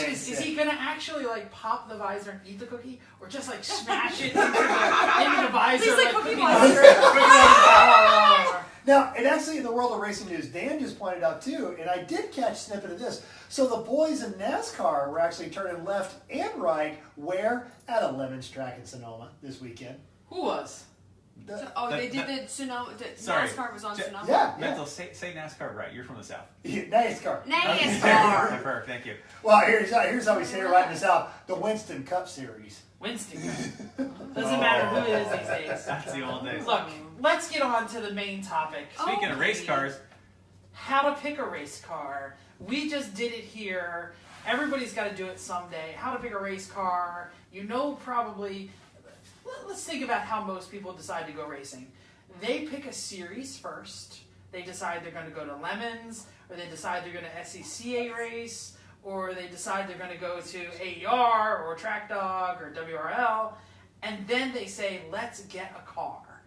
is he going to actually like pop the visor and eat the cookie, or just like smash it into the visor? He's like Cookie Cookie Monster? Monster. Now, and actually in the world of racing news, Dan just pointed out too, and I did catch a snippet of this. So the boys in NASCAR were actually turning left and right where? At a Lemons track in Sonoma this weekend. Who was? They did the Sonoma. Sorry. NASCAR was on Sonoma. Yeah. Mental, say NASCAR right. You're from the South. NASCAR. NASCAR. Perfect. Thank you. Well, here's how we say it right in the South. The Winston Cup Series. Winston. Doesn't matter who it is these days. That's the old days. Look, let's get on to the main topic. Speaking of race cars, How to pick a race car. We just did it here. Everybody's got to do it someday. How to pick a race car. You know, probably. Let's think about how most people decide to go racing. They pick a series first. They decide they're going to go to Lemons, or they decide they're going to SCCA race, or they decide they're going to go to AER or Track Dog or WRL, and then they say, let's get a car.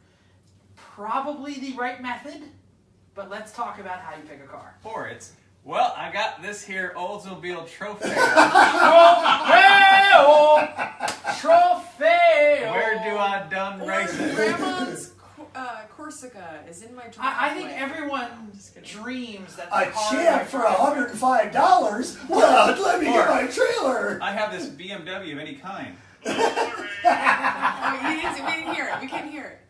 Probably the right method, but let's talk about how you pick a car. or it's, well, I got this here Oldsmobile trophy. Trophy! Where do I done racing? Grandma's Corsica is in my driveway. I think everyone dreams that A the car check for $105? Well, let me get my trailer. I have this BMW of any kind. Oh, we didn't hear it. We can't hear it.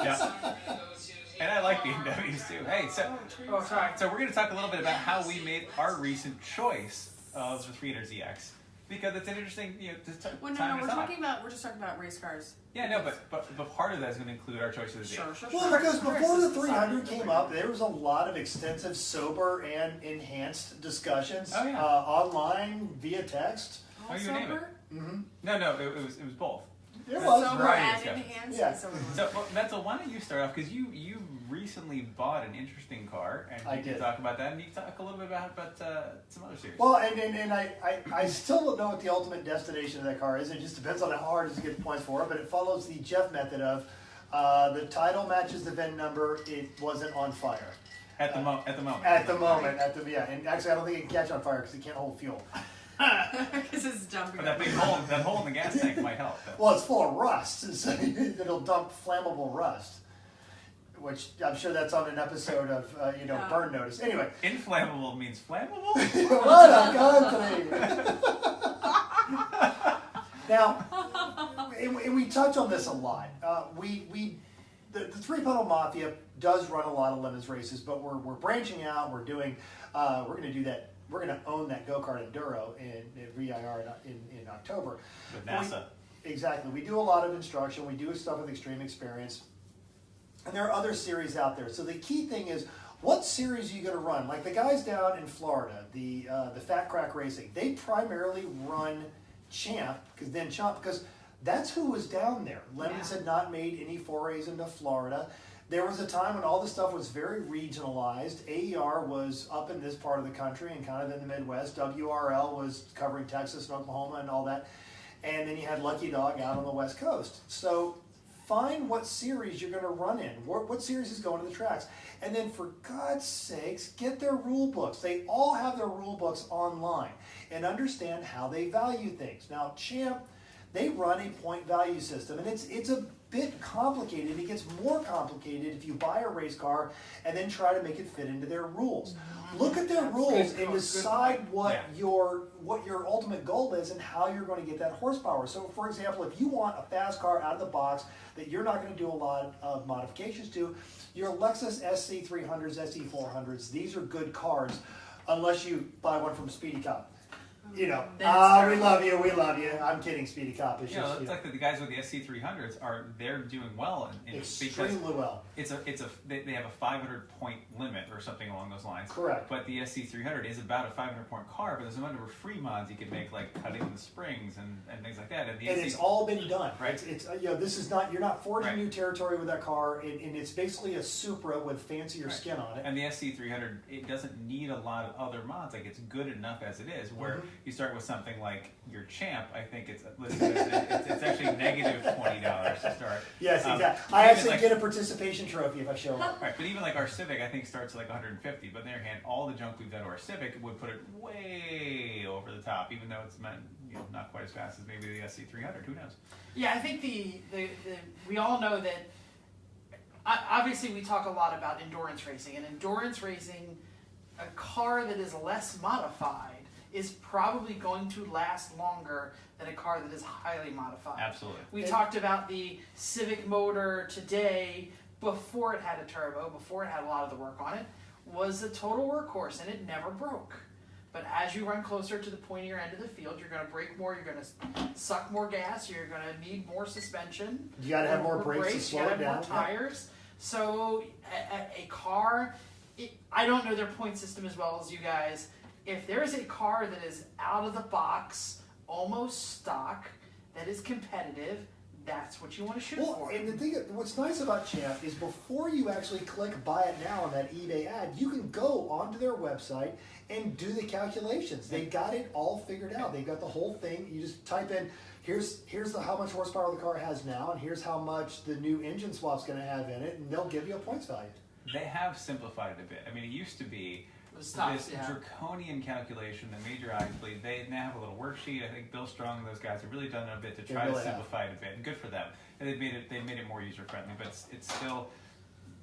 Yeah. And I like BMWs too. Hey, Oh, sorry. so we're going to talk a little bit about how we made our recent choice of the 300ZX. Because it's an interesting, Well, time no, to we're talk. we're just talking about race cars. Yeah, no, but part of that is going to include our choice of the ZX. Sure. Well, because before the 300 came up, there was a lot of extensive, sober, and enhanced discussions Oh, yeah. online, via text. Oh, you name it. Mm-hmm. No, it was both. There That's was. a Sober variety and of stuff. enhanced. Yeah. and sober. So, well, Mental, why don't you start off? Because you recently bought an interesting car, and I you can did. talk about that, and you can talk a little bit about some other series. Well, and I still don't know what the ultimate destination of that car is. It just depends on how hard it is to get the points for it. But it follows the Jeff method of the title matches the VIN number. It wasn't on fire. At the moment. And actually, I don't think it can catch on fire because it can't hold fuel. Because it's dumping. But that big hole, that hole in the gas tank might help. Well, it's full of rust, so it'll dump flammable rust. Which I'm sure that's on an episode of Burn Notice. Anyway, Inflammable means flammable? what a company! Now, and we touch on this a lot. The Three Pedal Mafia does run a lot of lemons races, but we're branching out. We're doing, we're going to do that. We're going to own that go-kart enduro in VIR in October. With NASA. Exactly. We do a lot of instruction. We do stuff with Extreme Experience. And there are other series out there. So the key thing is, what series are you going to run? Like the guys down in Florida, the Fat Crack Racing, they primarily run Champ, because that's who was down there. Lemons had not made any forays into Florida. There was a time when all this stuff was very regionalized. AER was up in this part of the country and kind of in the Midwest. WRL was covering Texas and Oklahoma and all that. And then you had Lucky Dog out on the West Coast. So find what series you're going to run in. What series is going to the tracks. And then for God's sakes, get their rule books. They all have their rule books online and understand how they value things. Now, Champ, they run a point value system, and it's a bit complicated. It gets more complicated if you buy a race car and then try to make it fit into their rules. Look at their rules and decide what your ultimate goal is and how you're going to get that horsepower. So, for example, if you want a fast car out of the box that you're not going to do a lot of modifications to, your Lexus SC300s, SC400s, these are good cars unless you buy one from Speedy Cop. You know, we love you. I'm kidding, Speedy Cop. It's just, it's like the guys with the SC300s they're doing well extremely well. They have a 500 point limit or something along those lines. Correct. But the SC300 is about a 500 point car, but there's a number of free mods you can make, like cutting the springs and things like that. And it's all been done. Right. It's this is not, you're not forging new territory with that car, and it's basically a Supra with fancier skin on it. And the SC300, it doesn't need a lot of other mods. Like, it's good enough as it is. Where you start with something like your Champ, I think it's actually negative $20 to start. Yes, exactly. I actually get a participation trophy if I show up. Right, but even like our Civic, I think starts at like 150. But on the other hand, all the junk we've done to our Civic would put it way over the top, even though it's not quite as fast as maybe the SC300. Who knows? Yeah, I think we all know that. Obviously, we talk a lot about endurance racing, and endurance racing, a car that is less modified is probably going to last longer than a car that is highly modified. Absolutely. We talked about the Civic motor today, before it had a turbo, before it had a lot of the work on it, was a total workhorse, and it never broke. But as you run closer to the pointier end of the field, you're going to brake more, you're going to suck more gas, you're going to need more suspension. You got to have more brakes to slow it down. More tires. So a car, I don't know their point system as well as you guys. If there is a car that is out of the box, almost stock, that is competitive, that's what you want to shoot for. And the thing, what's nice about Champ is before you actually click buy it now on that eBay ad, you can go onto their website and do the calculations. They got it all figured out. They've got the whole thing. You just type in, here's how much horsepower the car has now, and here's how much the new engine swap's going to have in it, and they'll give you a points value. They have simplified it a bit. I mean, it used to be this draconian calculation that made your eyes bleed. They now have a little worksheet. I think Bill Strong and those guys have really done a bit to try to simplify it a bit, and good for them. And they've made it more user friendly, but it's still,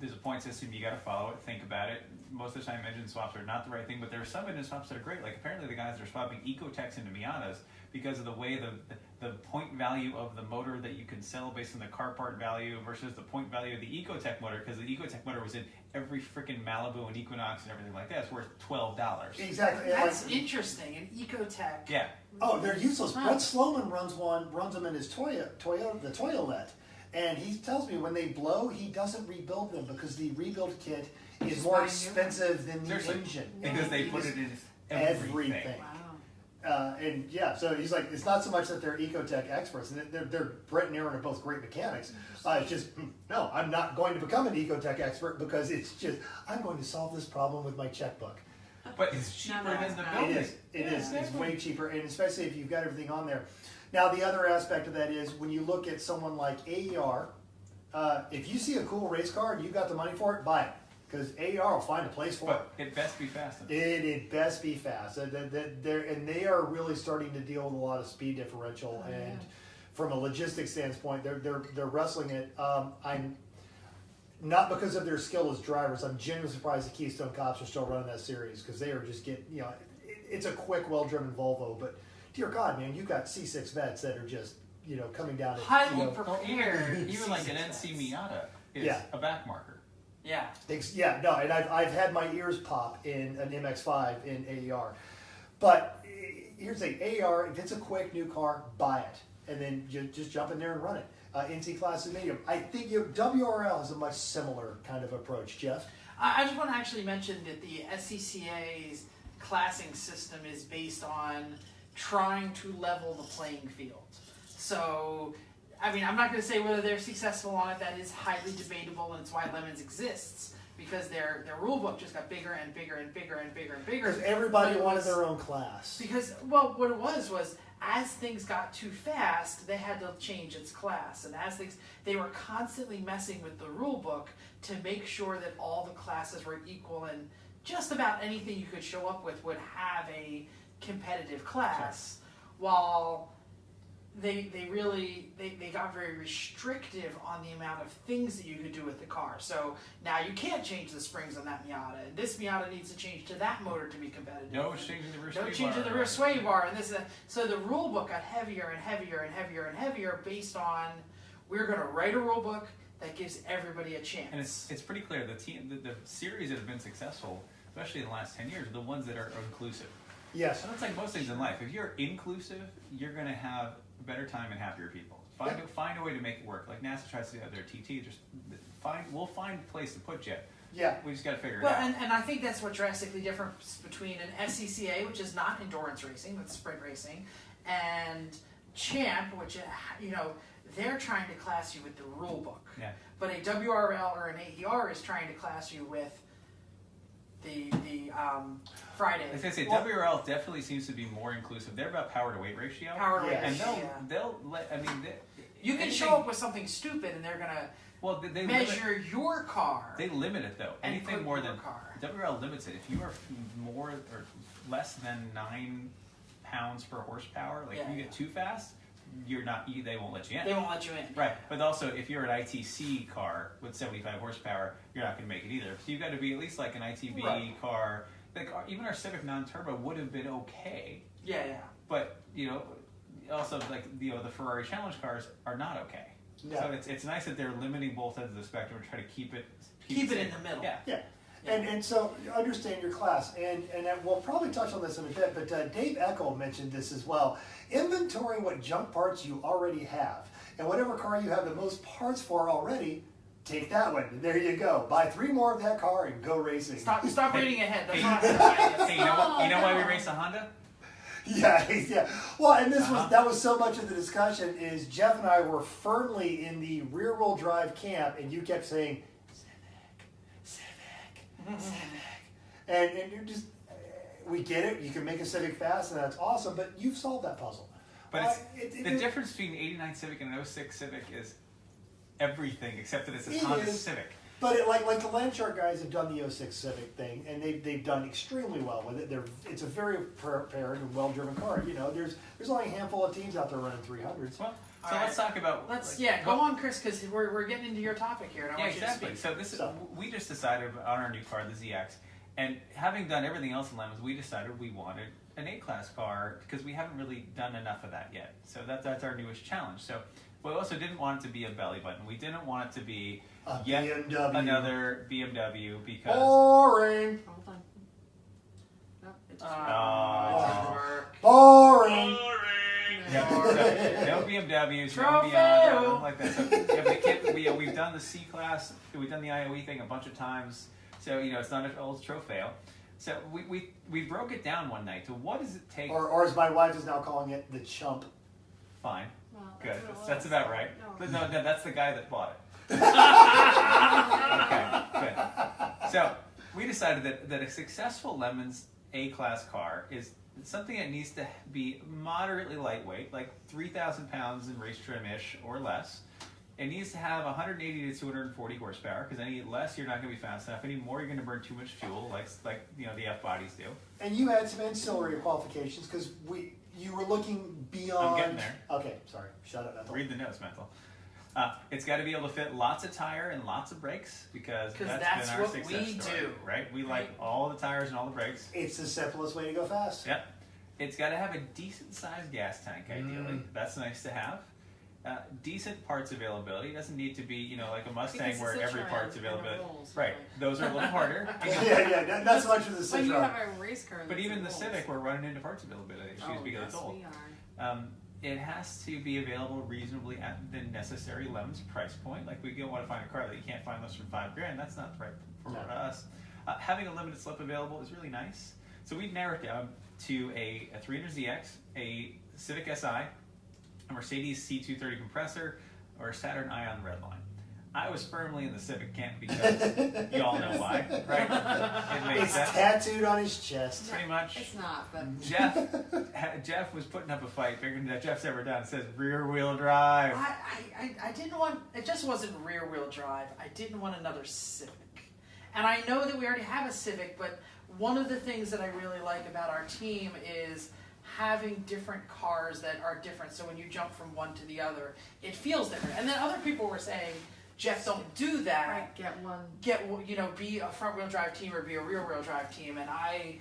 there's a point system. You got to follow it, think about it. Most of the time, engine swaps are not the right thing, but there are some engine swaps that are great. Like apparently, the guys that are swapping Ecotechs into Miatas because of the way the point value of the motor that you can sell based on the car part value versus the point value of the Ecotech motor, because the Ecotech motor was in every freaking Malibu and Equinox and everything like that. It's worth $12. Exactly. That's interesting. An Ecotech. Yeah. Oh, they're useless. Brett Sloman runs them in his the Toyolette. And he tells me when they blow, he doesn't rebuild them because the rebuild kit is more expensive than the engine. Because they put it in everything. Wow. And yeah, so he's like, it's not so much that they're Ecotech experts, and they're Brett and Aaron are both great mechanics. It's just, no, I'm not going to become an Ecotech expert because it's just, I'm going to solve this problem with my checkbook. But it's cheaper than the building. It is. It's way cheaper, and especially if you've got everything on there. Now, the other aspect of that is when you look at someone like AER, if you see a cool race car and you've got the money for it, buy it. Because AER will find a place for it. But it best be fast. It best be fast. And they are really starting to deal with a lot of speed differential. And from a logistics standpoint, they're wrestling it. I'm not because of their skill as drivers. I'm genuinely surprised the Keystone Cops are still running that series because they are just getting, it's a quick, well-driven Volvo, but dear God, man, you got C6 vets that are just, coming down. Highly prepared. Even like an C6 NC Miata is Yeah. a back marker. Yeah. And I've had my ears pop in an MX-5 in AER. But here's the thing, AER, if it's a quick new car, buy it. And then just jump in there and run it. NC Class and Medium. I think WRL has a much similar kind of approach. Jeff? I just want to actually mention that the SCCA's classing system is based on trying to level the playing field. So, I mean, I'm not going to say whether they're successful on it. That is highly debatable, and it's why Lemons exists, because their rule book just got bigger and bigger and bigger and bigger and bigger. Because everybody wanted their own class. Because, well, what it was as things got too fast, they had to change its class. And they were constantly messing with the rule book to make sure that all the classes were equal, and just about anything you could show up with would have a competitive class. Sure. While they got very restrictive on the amount of things that you could do with the car. So now you can't change the springs on that Miata, and this Miata needs to change to that motor to be competitive. No changing the rear sway bar. No changing the rear sway bar, and this and that. So the rule book got heavier and heavier and heavier and heavier based on, we're going to write a rule book that gives everybody a chance. And it's pretty clear the series that have been successful, especially in the last 10 years, are the ones that are inclusive. Yes. And that's like most things in life. If you're inclusive, you're going to have a better time and happier people. Find a way to make it work. Like NASA tries to do at their TT. We'll find a place to put you. Yeah. We just got to figure it out. And I think that's what drastically difference between an SCCA, which is not endurance racing, that's sprint racing, and Champ, which, they're trying to class you with the rule book. Yeah. But a WRL or an AER is trying to class you with the Friday. I was gonna say WRL definitely seems to be more inclusive. They're about power to weight ratio. Power to weight And ratio. they'll let. I mean, you can show up with something stupid, and they're gonna they measure your car. They limit it though. And Anything put more your than car. WRL limits it. If you are more or less than 9 pounds per horsepower, like if you get too fast, they won't let you in. They won't let you in. Right, but also if you're an ITC car with 75 horsepower, you're not going to make it either. So you've got to be at least like an ITB car. Like even our Civic non-turbo would have been okay. Yeah. But also like the Ferrari Challenge cars are not okay. Yeah. So it's nice that they're limiting both ends of the spectrum and try to keep it in the middle. Yeah. And so understand your class, and we'll probably touch on this in a bit, but Dave Eckel mentioned this as well. Inventory what junk parts you already have, and whatever car you have the most parts for already, take that one. There you go. Buy 3 more of that car and go racing. Stop reading ahead. That's not a Hey, you know why we race a Honda? Yeah. Well, and that was so much of the discussion is Jeff and I were firmly in the rear-wheel drive camp, and you kept saying, and you're just, we get it. You can make a Civic fast, and that's awesome. But you've solved that puzzle. But the difference between an '89 Civic and an '06 Civic is everything except that it's a Honda Civic. But like the Landshark guys have done the '06 Civic thing, and they've done extremely well with it. It's a very prepared and well-driven car. There's only a handful of teams out there running 300s. Well, so let's talk about. Go on, Chris, because we're getting into your topic here. And I want exactly. You to speak. So we just decided on our new car, the ZX, and having done everything else in Lemons, we decided we wanted an A-class car because we haven't really done enough of that yet. So that's our newest challenge. So we also didn't want it to be a belly button. We didn't want it to be yet BMW. Another BMW because boring. Hold on. No, it just boring. No BMWs, no Miata, nothing like that. So we've done the C-Class, we've done the IOE thing a bunch of times, so it's not an old Trofeo. So we broke it down one night to what does it take... Or as my wife is now calling it, the chump. Fine. Well, good. That's about right. No, that's the guy that bought it. Okay, good. So we decided that a successful Lemons A-Class car is something that needs to be moderately lightweight, like 3,000 pounds in race trim-ish or less. It needs to have 180 to 240 horsepower, because any less you're not going to be fast enough. Any more you're going to burn too much fuel, like the F-bodies do. And you had some ancillary qualifications, because you were looking beyond... I'm getting there. Okay, sorry. Shut up, Mental. Read the notes, Mental. It's got to be able to fit lots of tire and lots of brakes, because that's been our success story, right? We like all the tires and all the brakes. It's the simplest way to go fast. Yep. It's got to have a decent sized gas tank, ideally. That's nice to have. Decent parts availability. It doesn't need to be, you know, like a Mustang where every part's availability. Right. Those are a little harder. Not so much for the When Citroen. you have a race car. But that's even the rules. Civic, we're running into parts availability issues because it's old. We are. It has to be available reasonably at the necessary lemons price point. Like we don't want to find a car that you can't find less than $5,000. That's not right for us. Having a limited slip available is really nice. So we've narrowed down to a 300ZX, a Civic Si, a Mercedes C230 compressor, or a Saturn Ion Redline. I was firmly in the Civic camp because you all know why, right? It makes It's sense. tattooed on his chest. Pretty much. It's not, but Jeff was putting up a fight, figuring that Jeff's ever done. It says rear wheel drive. I didn't want, it just wasn't rear wheel drive. I didn't want another Civic. And I know that we already have a Civic, but one of the things that I really like about our team is having different cars that are different. So when you jump from one to the other, it feels different. And then other people were saying, Jeff, don't do that. right, get one. Be a front wheel drive team or be a rear wheel drive team. And I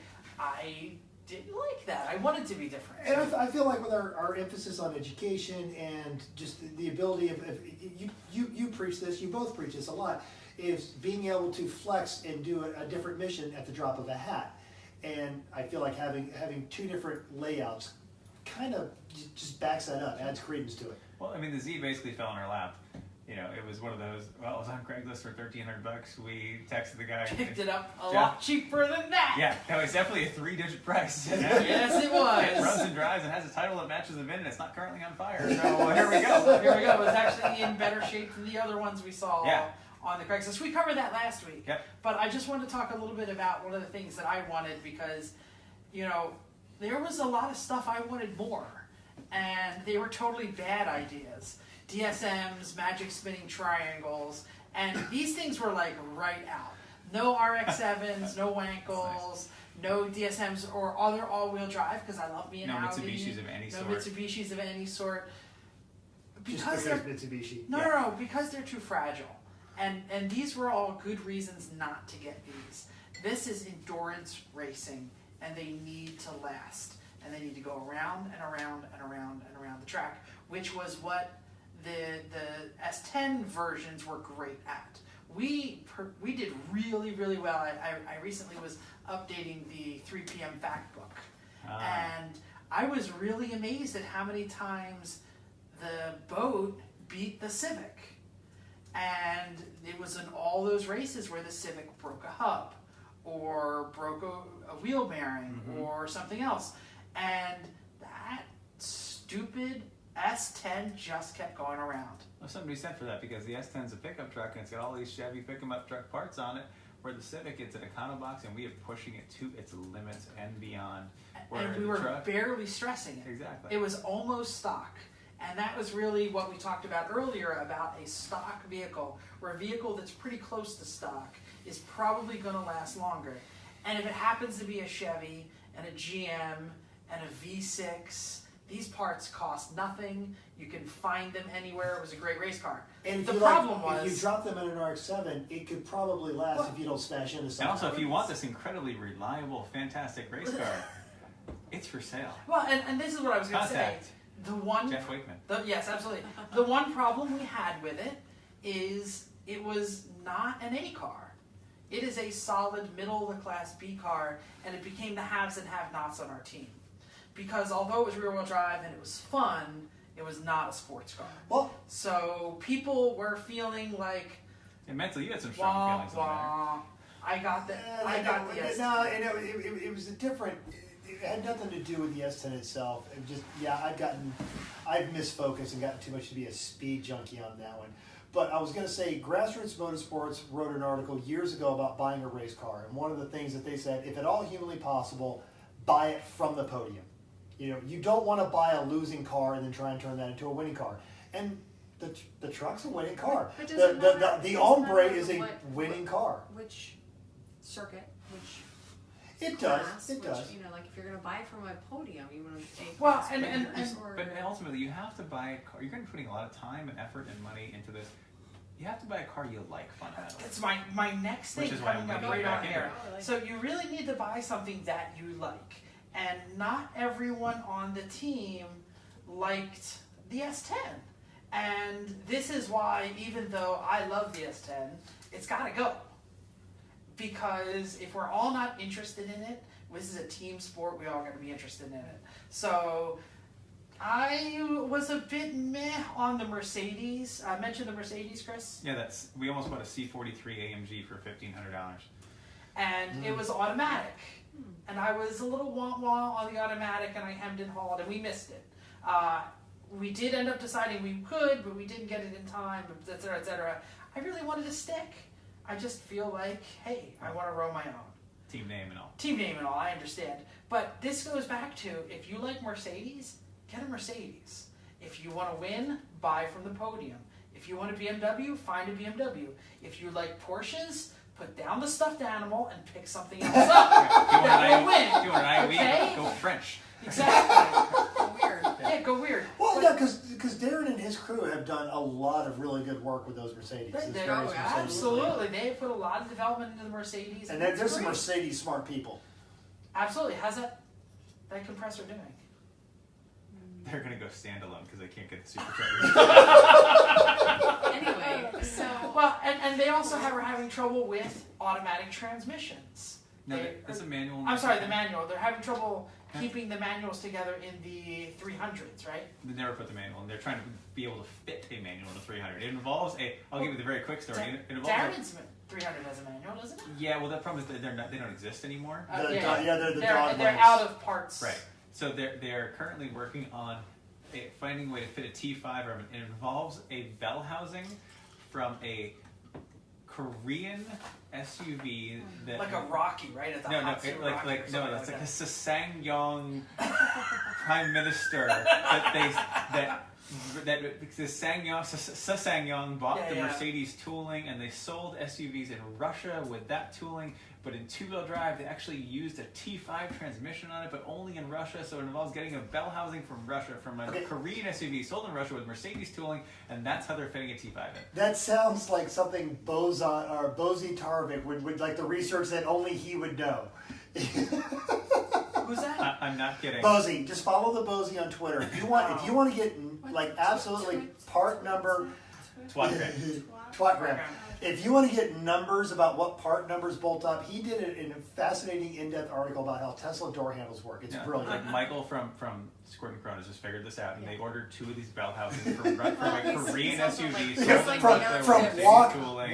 didn't like that. I wanted to be different. And I feel like with our emphasis on education and just the ability of you preach this, you both preach this a lot, is being able to flex and do a different mission at the drop of a hat. And I feel like having two different layouts kind of just backs that up, adds credence to it. Well, I mean, the Z basically fell in our lap. You know, it was one of those. Well, it was on Craigslist for $1,300. We texted the guy. Picked it up a Jeff. lot cheaper than that. Yeah, no, it's definitely a 3-digit price. Yes, it was. It runs and drives and has a title that matches the VIN, and it's not currently on fire. So here we go. Here we go. It's actually in better shape than the other ones we saw on the Craigslist. We covered that last week. Yep. But I just wanted to talk a little bit about one of the things that I wanted because, you know, there was a lot of stuff I wanted more. And they were totally bad ideas. DSMs, magic spinning triangles, and these things were like right out. No RX-7s, no Wankles, no DSMs or other all-wheel drive because I love me an No Audi. Mitsubishis of any sort. No Mitsubishis of any sort. Just they're because Mitsubishi. no, because they're too fragile. And these were all good reasons not to get these. This is endurance racing, and they need to last. And they need to go around and around and around and around the track, which was what the S10 versions were great at. We did really, really well. I recently was updating the 3 p.m. fact book. And I was really amazed at how many times the boat beat the Civic. And it was in all those races where the Civic broke a hub or broke a wheel bearing or something else. And that stupid S10 just kept going around. Well, somebody said for that because the S10's a pickup truck and it's got all these Chevy pick-em-up truck parts on it, where the Civic, it's an econobox and we are pushing it to its limits and beyond. And we were barely stressing it. Exactly. It was almost stock. And that was really what we talked about earlier about a stock vehicle, where a vehicle that's pretty close to stock is probably going to last longer. And if it happens to be a Chevy and a GM and a V6, these parts cost nothing. You can find them anywhere. It was a great race car. And the problem was, if you drop them in an RX-7, it could probably last if you don't smash into something. And also, if you want this incredibly reliable, fantastic race car, it's for sale. well, and this is what I was going to say. Contact The one, Jeff Wakeman. yes, absolutely. The one problem we had with it is it was not an A car. It is a solid middle-of-the-class B car, and it became the haves and have-nots on our team. Because although it was rear-wheel drive and it was fun, it was not a sports car. Well, So people were feeling like, And mentally, you had some strong wah, feelings on wah. I got the S10. No, and it was a different. It had nothing to do with the S10 itself. It just I've misfocused and gotten too much to be a speed junkie on that one. But I was going to say, Grassroots Motorsports wrote an article years ago about buying a race car, and one of the things that they said, if at all humanly possible, buy it from the podium. You know, you don't want to buy a losing car and then try and turn that into a winning car. And the truck's a winning car. But does it matter- The does it Ombre matter is a winning car. Which circuit, which It class, does. It does. You know, like if you're going to buy it from a podium, you want to take Well, class and or, But ultimately, you have to buy a car. You're going to be putting a lot of time and effort and money into this. You have to buy a car you like fundamentally. That's my next thing Which is why coming I'm up gonna right get on back into here. it. So you really need to buy something that you like. and not everyone on the team liked the S10. And this is why, even though I love the S10, it's got to go. Because if we're all not interested in it, this is a team sport, we all got to be interested in it. So I was a bit meh on the Mercedes. I mentioned the Mercedes, Chris. Yeah, we almost bought a C43 AMG for $1,500. And it was automatic. And I was a little wah-wah on the automatic, and I hemmed and hawed, and we missed it. We did end up deciding we could, but we didn't get it in time, et cetera, et cetera. I really wanted to stick. I just feel like, hey, I want to row my own. Team name and all. Team name and all, I understand. But this goes back to, if you like Mercedes, get a Mercedes. If you want to win, buy from the podium. If you want a BMW, find a BMW. If you like Porsches, put down the stuffed animal and pick something else up. That will win. If you want an Okay? go French. Exactly. Weird. Yeah, go weird. Well, yeah, because Darren and his crew have done a lot of really good work with those Mercedes. Those various Mercedes. Absolutely. They put a lot of development into the Mercedes. And there's some Mercedes smart people. Absolutely. How's that compressor doing? They're going to go standalone because they can't get the superchargers. Anyway, so Well, and they also are having trouble with automatic transmissions. No, there's a manual. I'm sorry, the manual. They're having trouble keeping the manuals together in the 300s, right? They never put the manual in. They're trying to be able to fit a manual in the 300. It involves I'll give you the very quick story. It involves Darren's 300 has a manual, doesn't it? Yeah, well, the problem is that they don't exist anymore. They're the they're dog they're legs. out of parts. Right. So they're currently working on finding a way to fit a T5. It involves a bell housing from a Korean SUV that Like a Rocky, right? At the it's like a Ssangyong prime minister that the Ssangyong bought the Mercedes tooling, and they sold SUVs in Russia with that tooling. But in two-wheel drive, they actually used a T5 transmission on it, but only in Russia. So it involves getting a bell housing from Russia, from a Korean SUV sold in Russia with Mercedes tooling, and that's how they're fitting a T5 in. That sounds like something Bozy Tarvik would like the research that only he would know. Who's that? I'm not kidding. Bozy, just follow the Bozy on Twitter. If you want to get like absolutely part number. Twatgram. If you want to get numbers about what part numbers bolt up, he did it in a fascinating in-depth article about how Tesla door handles work. It's brilliant. Like Michael from Squirt and Coronas just figured this out, and they ordered 2 of these bell houses from a Korean SUV. From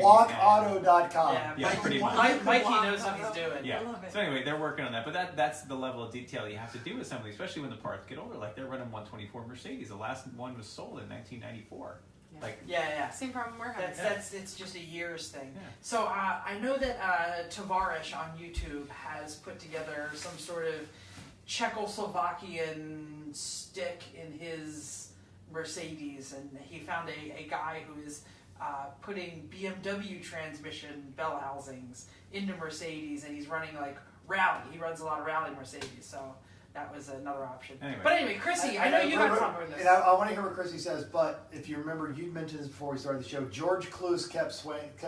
walkauto.com. Yeah, pretty much. Mikey knows what he's doing. Yeah. So anyway, they're working on that, but that's the level of detail you have to do with something, especially when the parts get older. Like they're running 124 Mercedes. The last one was sold in 1994. Yeah. same problem we're having. It's just a year's thing. Yeah. So I know that Tavarish on YouTube has put together some sort of Czechoslovakian stick in his Mercedes, and he found a guy who is putting BMW transmission bell housings into Mercedes, and he's running like rally. He runs a lot of rally Mercedes, so that was another option. Anyway. But anyway, Chrissy, I know you had a problem with this. And I want to hear what Chrissy says, but if you remember, you mentioned this before we started the show. George Cluse kept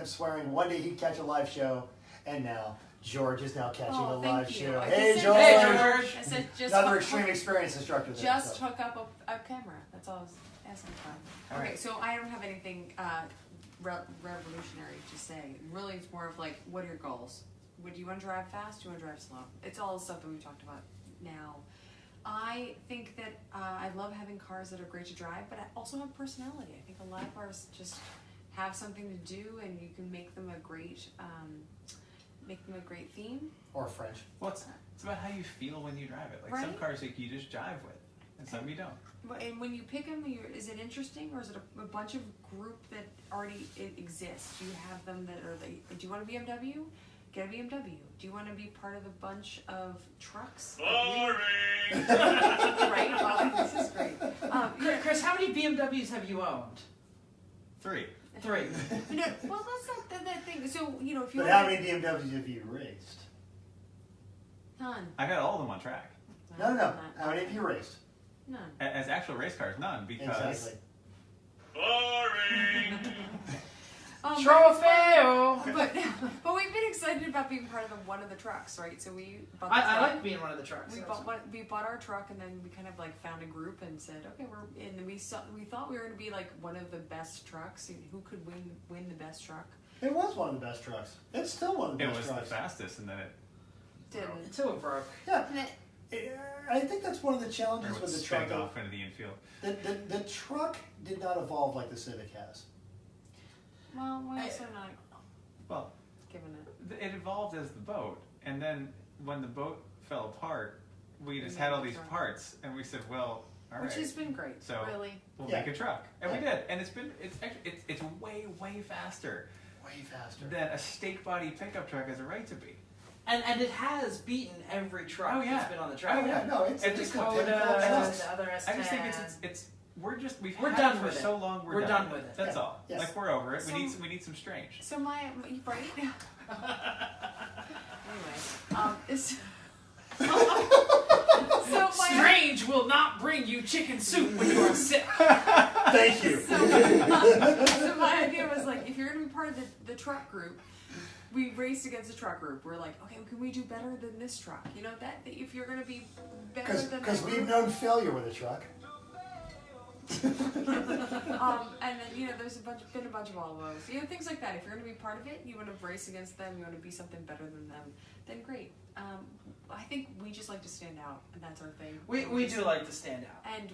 swearing one day he'd catch a live show, and now George is now catching a live show. Hey, George! Hey, George! I said just Another extreme experience instructor there. Just hook up a camera. That's all I was asking for. All Okay, right. so I don't have anything revolutionary to say. Really, it's more of like, what are your goals? Would you want to drive fast? Do you want to drive slow? It's all the stuff that we've talked about now. I think that I love having cars that are great to drive, but I also have personality. I think a lot of cars just have something to do, and you can make them a great theme. Or French. Well, it's about how you feel when you drive it. Like some Right. cars, you just jive with, and some you don't. And when you pick them, is it interesting, or is it a bunch of group that already exists? Do you have them that are do you want a BMW? Get a BMW. Do you want to be part of the bunch of trucks? Boring. Right? Well, this is great. Chris, how many BMWs have you owned? 3. 3. Well, that's not the thing. So, if you But how many BMWs have you raced? None. I got all of them on track. No. How many have you raced? None. As actual race cars, none, because Exactly. Boring. Trofeo! But we've been excited about being part of one of the trucks, right? So we bought I like being one of the trucks. we bought our truck, and then we kind of like found a group and said, okay, and then we thought we were going to be like one of the best trucks. Who could win the best truck? It was one of the best trucks. It's still one of the It best was trucks. the fastest, and then it Didn't. Until it broke. Yeah. I think that's one of the challenges or with the spanked truck. off into the infield. The truck did not evolve like the Civic has. Well, we're also not Well, giving it. it evolved as the boat, and then when the boat fell apart, we just made had all the these truck. parts, and we said, well, all Which right, has been great. So- really. we'll Yeah. make a truck, and we Yeah. did, and it's way faster Way faster. than a stake body pickup truck has a right to be. And it has beaten every truck Oh, yeah. that's been on the track. Oh yeah, no, it's And just Dakota, a typical truck. the other S10. I just think we've We're had done it for with it. so long. We're done with it. That's Yeah. all. Yes. Like we're over it. So- we need some strange. So my right. Anyway, so my Strange will not bring you chicken soup when you are sick. Thank you. so my idea was like, if you're gonna be part of the truck group, we raced against the truck group. We're like, okay, can we do better than this truck? You know that if you're gonna be better than Because that we've group. known failure with a truck. And then there's been a bunch of all of those, things like that. If you're gonna be part of it, you want to race against them, you want to be something better than them, then great. I think we just like to stand out, and that's our thing. We do like to stand out. And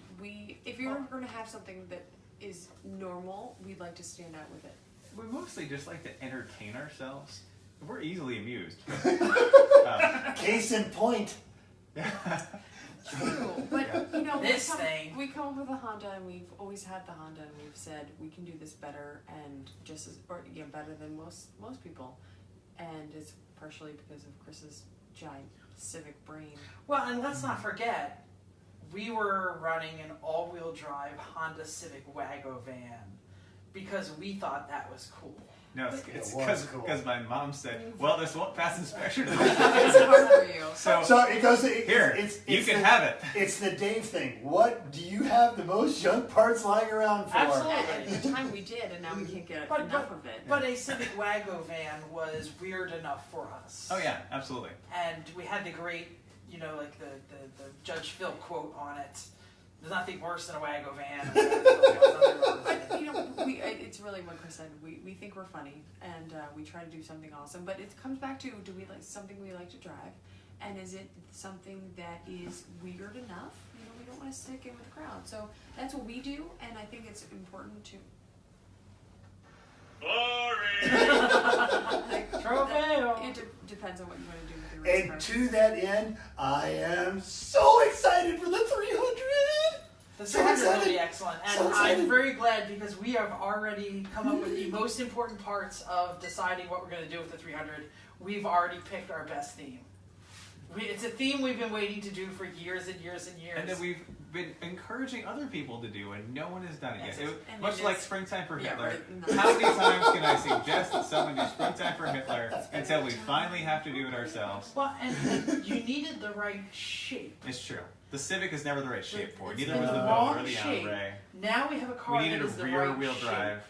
if you're going to have something that is normal, we'd like to stand out with it. We mostly just like to entertain ourselves. We're easily amused. Case in point. True, but This thing. we come up with a Honda, and we've always had the Honda, and we've said we can do this better and just as better than most people, and it's partially because of Chris's giant Civic brain. Well, and let's not forget, we were running an all-wheel drive Honda Civic Wago van because we thought that was cool. No, it's It was because cool. my mom said, well, this won't pass inspection. It's hard for you. So it goes. Here, you can have it. It's the Dave thing. What do you have the most junk parts lying around for? Absolutely. At the time we did, and now we can't get enough of it. But a Civic Wago van was weird enough for us. Oh yeah, absolutely. And we had the great, like the Judge Phil quote on it. There's nothing worse than a Wago van. But it's really what Chris said. We think we're funny, and we try to do something awesome. But it comes back to, do we like something we like to drive, and is it something that is weird enough? We don't want to stick in with the crowd. So that's what we do, and I think it's important to. Trofeo. It depends on what you want to do with your race car. And to that end, I am so excited for the 300. The So 300 will excited. be excellent, and So excited. I'm very glad because we have already come up with the most important parts of deciding what we're going to do with the 300. We've already picked our best theme. It's a theme we've been waiting to do for years and years and years. And that we've been encouraging other people to do, and no one has done it Yes, yet. and Much it like is- Springtime for yeah, Hitler. right. How many times can I suggest that someone do Springtime for Hitler until we finally have to do it ourselves? Well, and you needed the right shape. It's true. The Civic is never the right shape for it. It's Neither was the the wrong Boat or the shape. Ombre. Now we have a car We needed that a is the right rear-wheel shape. drive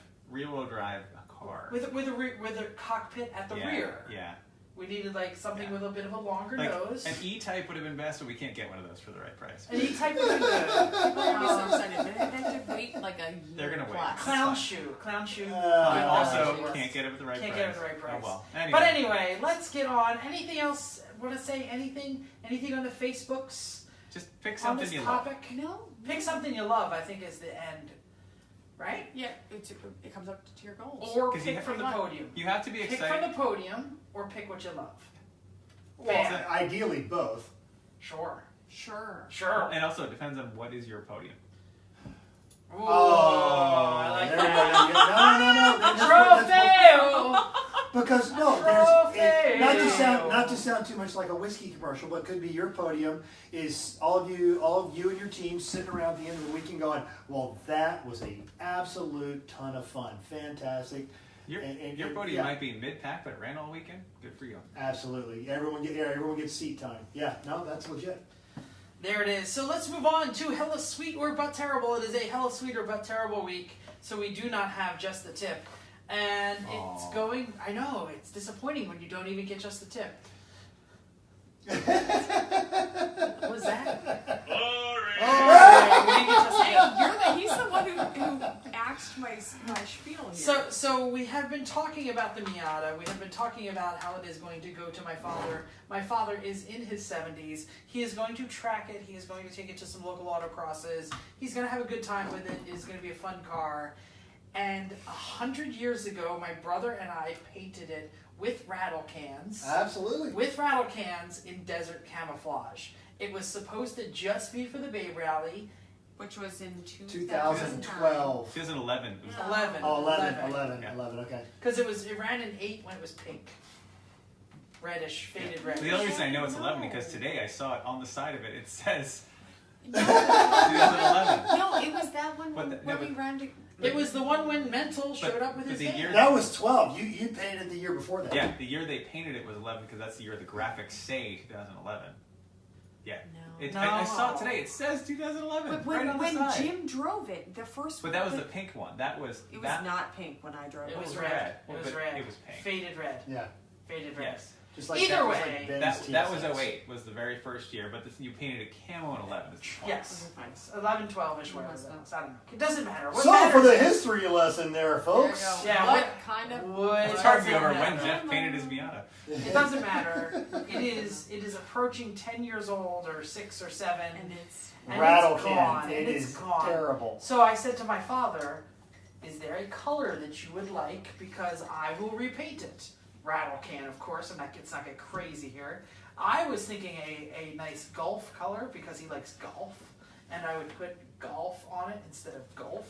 car. With a cockpit at the yeah, rear. Yeah. We needed something Yeah. with a bit of a longer Like, nose. an E-Type would have been best, but we can't get one of those for the right price. An E-Type would be good. People are gonna be so excited, but they have to wait like a year. They're gonna wait. plus. Clown shoe. We Yeah. also Yes. can't get it at the right Can't price. get it at the right price. Oh well. Anyway. But anyway, let's get on. Anything else? Want to say anything? Anything on the Facebooks just pick on something this you love. topic? No. Pick something you love. I think is the end, right? Yeah, it comes up to your goals. Or 'Cause you pick have from the to- podium. You have to be Pick excited. from the podium, or pick what you love. Well, Bam. ideally both. Sure. Sure. Sure. And also, it depends on what is your podium. Ooh, I like there that. you go. No. Trofeo. Because no, Trophy! not to sound too much like a whiskey commercial, but could be your podium is all of you and your team sitting around at the end of the weekend going, well, that was a absolute ton of fun, fantastic. Your And podium yeah. might be mid-pack, but it ran all weekend. Good for you. Absolutely, everyone gets seat time. Yeah, no, that's legit. There it is. So let's move on to Hella Sweet or But Terrible. It is a Hella Sweet or But Terrible week, so we do not have just the tip. And Aw. it's going. I know it's disappointing when you don't even get just the tip. What was that? Boring. Oh, we didn't get just the tip. He's the one who axed my spiel here. So we have been talking about the Miata. We have been talking about how it is going to go to my father. My father is in his 70s. He is going to track it. He is going to take it to some local autocrosses. He's going to have a good time with it. It's going to be a fun car. And 100 years ago, my brother and I painted it with rattle cans. Absolutely. With rattle cans in desert camouflage. It was supposed to just be for the Bay Rally. Which was in 2012. 2011. It was 11. Oh, 11, Yeah. okay. Because it ran in 8 when it was pink. Reddish, faded red. The only reason I know it's 11 because today I saw it on the side of it. It says No, 2011. no, it was that one But when the- we ran to. It was the one when Mental showed But- up with but his the hand. year- That was 12. You painted the year before that. Yeah, the year they painted it was 11 because that's the year the graphics say 2011. Yeah. No. I saw it today. It says 2011 But right on the when side. Jim drove it, the first But that was the pink one. That was It was that. not pink when I drove it. It was was red. red. It was But red. it was pink. Faded red. Yeah. Faded red. Yes. Just like Either that was way, like Ben's That was TSS. 08 was the very first year, but you painted a camo in 11. It's fine. Yes. Okay, fine. It's 11, 12-ish, whatever Must that know. was. I don't know. It doesn't matter. What So matters for the is- history lesson there, folks. There you go. Yeah, What what- kind of? What- It's hard to doesn't go over when matter. Jeff painted his Miata. It doesn't matter. It is approaching 10 years old or 6 or 7. And it's And Rattle it's gone, can. and It it's is gone. terrible. So I said to my father, is there a color that you would like? Because I will repaint it. Rattle can, of course, and let's not get crazy here. I was thinking a nice golf color because he likes golf, and I would put golf on it instead of golf.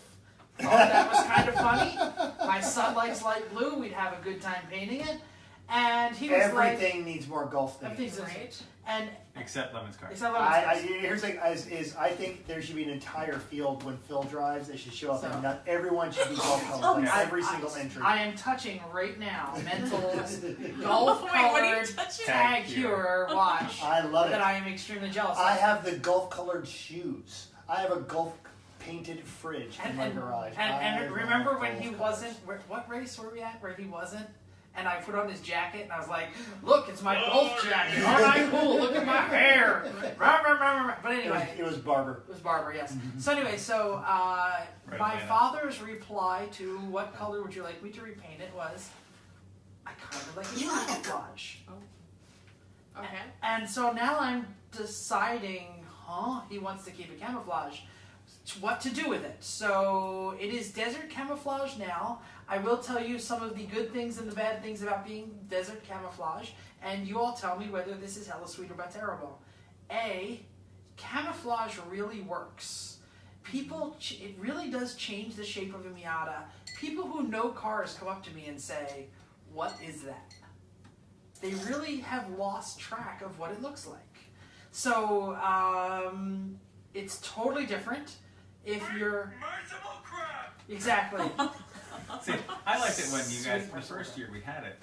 Thought that was kind of funny. My son likes light blue. We'd have a good time painting it. And he was Everything needs more golf like, themes. everything's right. And Except Lemon's car. it's not Here's the thing: I think there should be an entire field when Phil drives. They should show up, So- and not everyone should be golf colors. Oh, Like I- every single entry. I am touching right now Mental's golf Wait, what are you colored touching? tag cure watch I love that it. I am extremely jealous I of. have the golf colored shoes. I have a golf painted fridge in And, my and, garage. and I remember love when golf he colors. wasn't, what race were we at where he wasn't? And I put on his jacket and I was like, look, it's my golf jacket. Aren't I cool? Look at my hair. But anyway, It was Barber. it was Barbara, yes. So anyway, Right, my Diana. father's reply to what color would you like me to repaint it was, I kind of like it camouflage. Okay. And so now I'm deciding, he wants to keep it camouflage. What to do with it. So it is desert camouflage now. I will tell you some of the good things and the bad things about being desert camouflage, and you all tell me whether this is hella sweet or but terrible. A, camouflage really works. It really does change the shape of a Miata. People who know cars come up to me and say, what is that? They really have lost track of what it looks like. So it's totally different. If you're Merciful crap! exactly, See, I liked it when you guys, Sweet the first year we had it,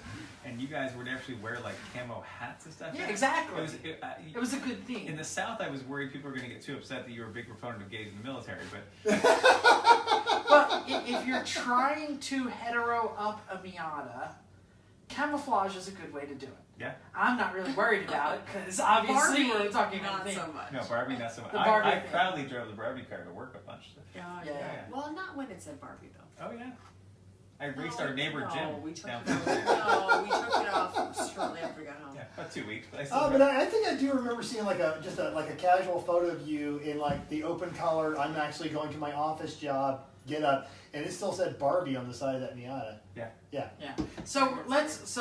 and you guys would actually wear like camo hats and stuff. yeah, exactly. It was, It was a good theme. in the South, I was worried people were going to get too upset that you were a big proponent of gays in the military, but But if you're trying to hetero up a Miata, camouflage is a good way to do it. yeah. I'm not really worried about it because obviously Barbie, we're talking about not the theme. so much. No, Barbie, not so much. The Barbie I thing. proudly drove the Barbie car to work a bunch. Yeah, Yeah. yeah. Well, not when it said Barbie though. Oh, yeah. I raced our neighbor no, Jim we took down it off. No, we took it off shortly after we got home. Yeah, about 2 weeks, but I still Oh, but drove. I think I do remember seeing like a casual photo of you in like the open collar. I'm actually going to my office job. Get up, and it still said Barbie on the side of that Miata. Yeah. Yeah. Yeah. So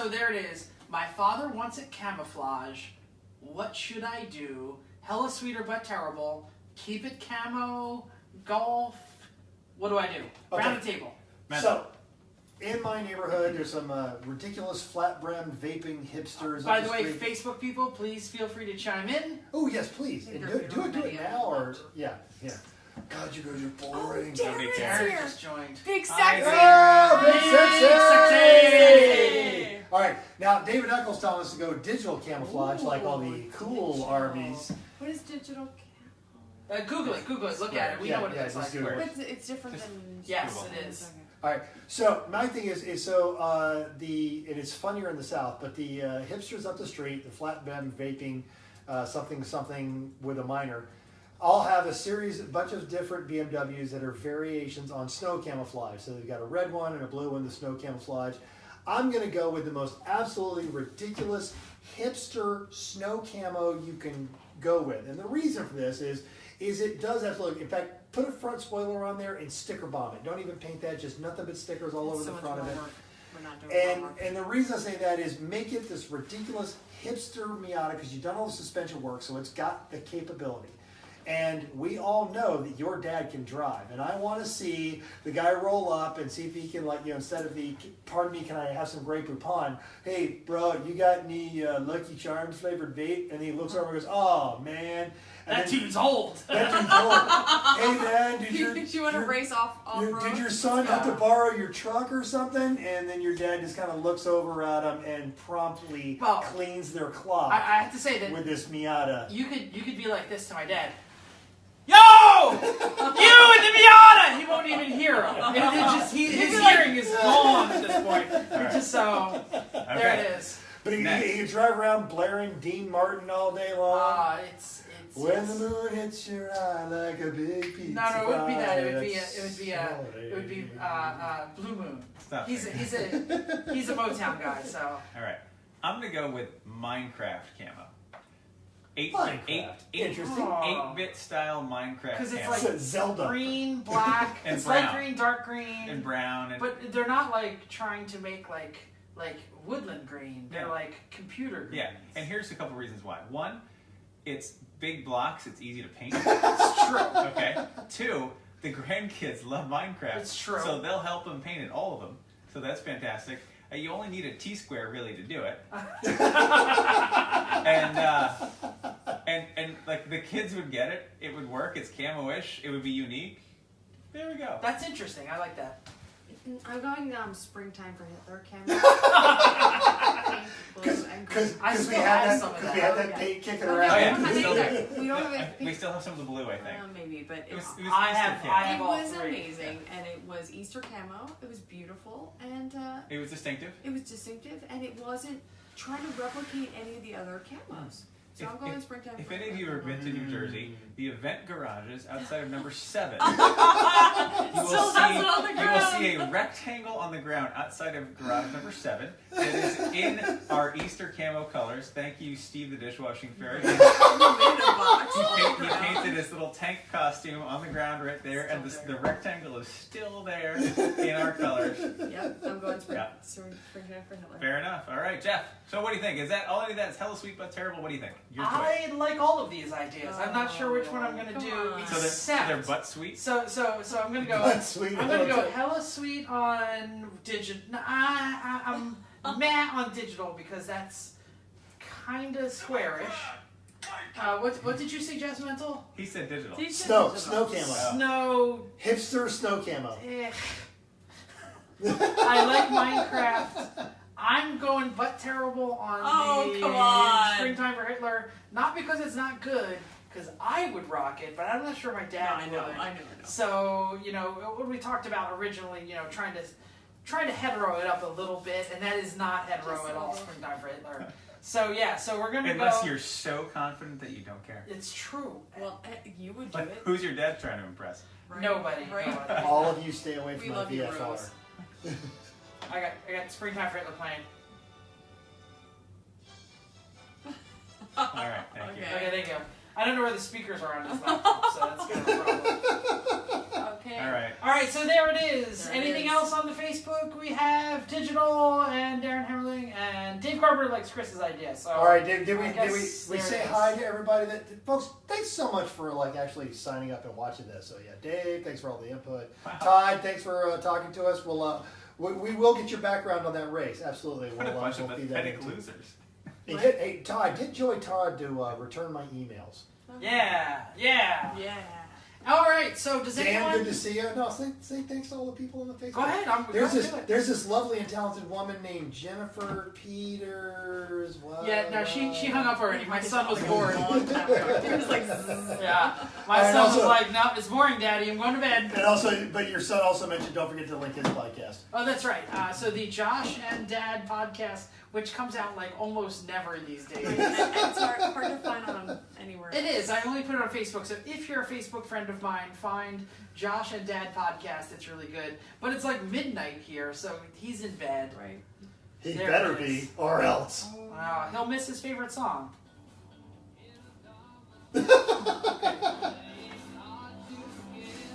there it is. My father wants it camouflage. What should I do? Hella sweeter but terrible. Keep it camo. Golf. What do I do? Okay. Round the table. So, in my neighborhood, there's some ridiculous flat-brimmed vaping hipsters. By up the way, street. Facebook people, please feel free to chime in. Oh yes, please. And Either do it video now or or- yeah. God, you guys are boring. Oh, Nobody Darren's cares. Darren here. just joined. Big Hi, sexy. Oh, big Big sexy! All right, now David Eccles telling us to go digital camouflage like all the Ooh, cool digital. Arby's. What is digital? Google it. Look at it. We know what it looks just like. do it. But it's different Just- than. Yes, Google. it is. All right. So my thing is so and it's funnier in the South, but the hipsters up the street, the flat bed vaping, something with a minor, all have a bunch of different BMWs that are variations on snow camouflage. So they've got a red one and a blue one, the snow camouflage. I'm going to go with the most absolutely ridiculous hipster snow camo you can go with. And the reason for this is it does absolutely, in fact, put a front spoiler on there and sticker bomb it. Don't even paint that, just nothing but stickers all over the front of it. We're not doing And the reason I say that is make it this ridiculous hipster Miata because you've done all the suspension work, so it's got the capability. And we all know that your dad can drive, and I want to see the guy roll up and see if he can, instead of the, pardon me, can I have some Grey Poupon? Hey, bro, you got any Lucky Charms flavored vape? And he looks over and goes, oh, man. And That dude's old. That dude's old. Hey, man, Did you want to race off road? did your son have to borrow your truck or something? And then your dad just kind of looks over at him and promptly cleans their cloth. I have to say that with this Miata. you could be like this to my dad. Yo! You in the Miata! He won't even hear him. His hearing is gone at this point. Just so, there it is. But he can drive around blaring Dean Martin all day long. When the moon hits your eye like a big pizza. No, it wouldn't be that. It would be Blue Moon. Stop. He's a Motown guy. So. All right, I'm gonna go with Minecraft camo. Interesting. 8-bit style Minecraft. Because it's camo. like Zelda. green, black, And it's brown. light green, dark green, and brown. but they're not like trying to make like woodland green. They're Yeah. like computer green. Yeah, and here's a couple reasons why. One, it's big blocks. It's easy to paint. It's true. Okay. Two, the grandkids love Minecraft. It's true. So they'll help them paint it, all of them. So that's fantastic. You only need a T-square really to do it. and like the kids would get it. It would work. It's camo-ish. It would be unique. There we go. That's interesting. I like that. I'm going springtime for Hitler camo. Because we still had have some of that. paint kicking Oh, around. yeah, we still do. we don't have it. We still have some of the blue, I think. Maybe, but It was I Easter have camo. it all was three. amazing, and it was Easter camo. It was beautiful, and It was distinctive. it was distinctive, and it wasn't trying to replicate any of the other camos. So I'm going springtime. If for any of you have been to New Jersey, the event garages outside of number 7, Still has it on the you will see a rectangle on the ground outside of garage number 7 that is in our Easter camo colors. Thank you, Steve the dishwashing fairy. He painted his little tank costume on the ground right there, and the rectangle is still there in our colors. Yep, I'm going springtime for Hitler. Fair enough. All right, Jeff. So what do you think? Is that all of that's hella sweet but terrible? What do you think? Your choice. I like all of these ideas. I'm not sure which one I'm gonna Come do. on. So they're butt sweet. So I'm gonna go. Butt sweet. I'm gonna go hella sweet on digital. No, I'm meh on digital because that's kind of squarish. What did you suggest, Mental? He said digital. Snow camo. Snow. Hipster snow camo. I like Minecraft. I'm going butt terrible on come on. Springtime for Hitler. Not because it's not good, because I would rock it, but I'm not sure my dad would. I know. So, what we talked about originally, trying to hetero it up a little bit, and that is not hetero Just at a all, little. Springtime for Hitler. So, so we're going to go... Unless you're so confident that you don't care. It's true. Well, you would do Like, it. who's your dad trying to impress? Right? Nobody. Right? Nobody. All of you stay away We from my love you, VFR. Rose. I got Springtime for Hitler playing. All right, thank you. Okay, thank you. I don't know where the speakers are on this laptop, so that's kind of a problem. Okay. All All right, so there it is. There it Anything is. else on the Facebook? We have Digital and Darren Hammerling and Dave Carpenter likes Chris's idea. So All right, did we I guess we there say it is. hi to everybody? Folks, thanks so much for actually signing up and watching this. So yeah, Dave, thanks for all the input. Wow. Todd, thanks for talking to us. We'll we will get your background on that race. Absolutely, What a bunch of we'll feed that pathetic into- losers. Hey, Todd, get Joey Todd to return my emails. Yeah. Yeah. All right. So does Dan, anyone? good to see you. No, say thanks to all the people on the Facebook. Go ahead. There's this lovely and talented woman named Jennifer Peters. What? Yeah, no, she hung up already. My son was bored. He was like, Yeah, my And son was also- like, "No, it's boring, Daddy. I'm going to bed." And also, but your son also mentioned don't forget to link his podcast. Oh, that's right. So the Josh and Dad podcast, which comes out like almost never these days. and it's hard to find on anywhere. It is. I only put it on Facebook. So if you're a Facebook friend of mine, find Josh and Dad podcast. It's really good. But it's like midnight here, so he's in bed. Right. He There better it be, is. or else. He'll miss his favorite song.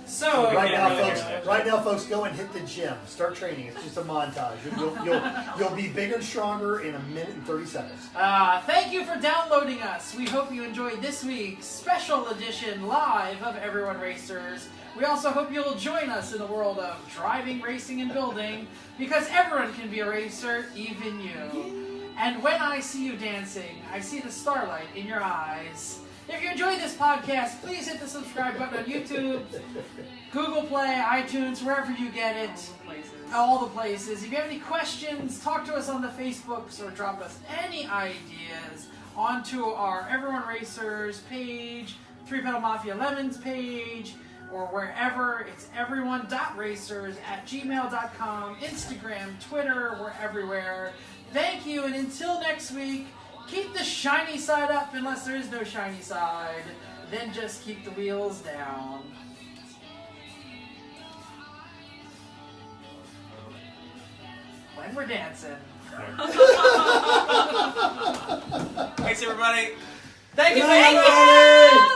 So Right now, really folks. hear that. Right now, folks, go and hit the gym. Start training. It's just a montage. You'll be bigger and stronger in a minute and 30 seconds. Thank you for downloading us. We hope you enjoyed this week's special edition live of Everyone Racers. We also hope you'll join us in the world of driving, racing, and building, because everyone can be a racer, even you. And when I see you dancing, I see the starlight in your eyes. If you enjoyed this podcast, please hit the subscribe button on YouTube, Google Play, iTunes, wherever you get it. All the places. If you have any questions, talk to us on the Facebooks or drop us any ideas onto our Everyone Racers page, Three Pedal Mafia Lemons page, or wherever. It's everyone.racers@gmail.com, Instagram, Twitter, we're everywhere. Thank you, and until next week, keep the shiny side up unless there is no shiny side. Then just keep the wheels down. When we're dancing. Thanks, everybody. Thank you. Good night, everybody.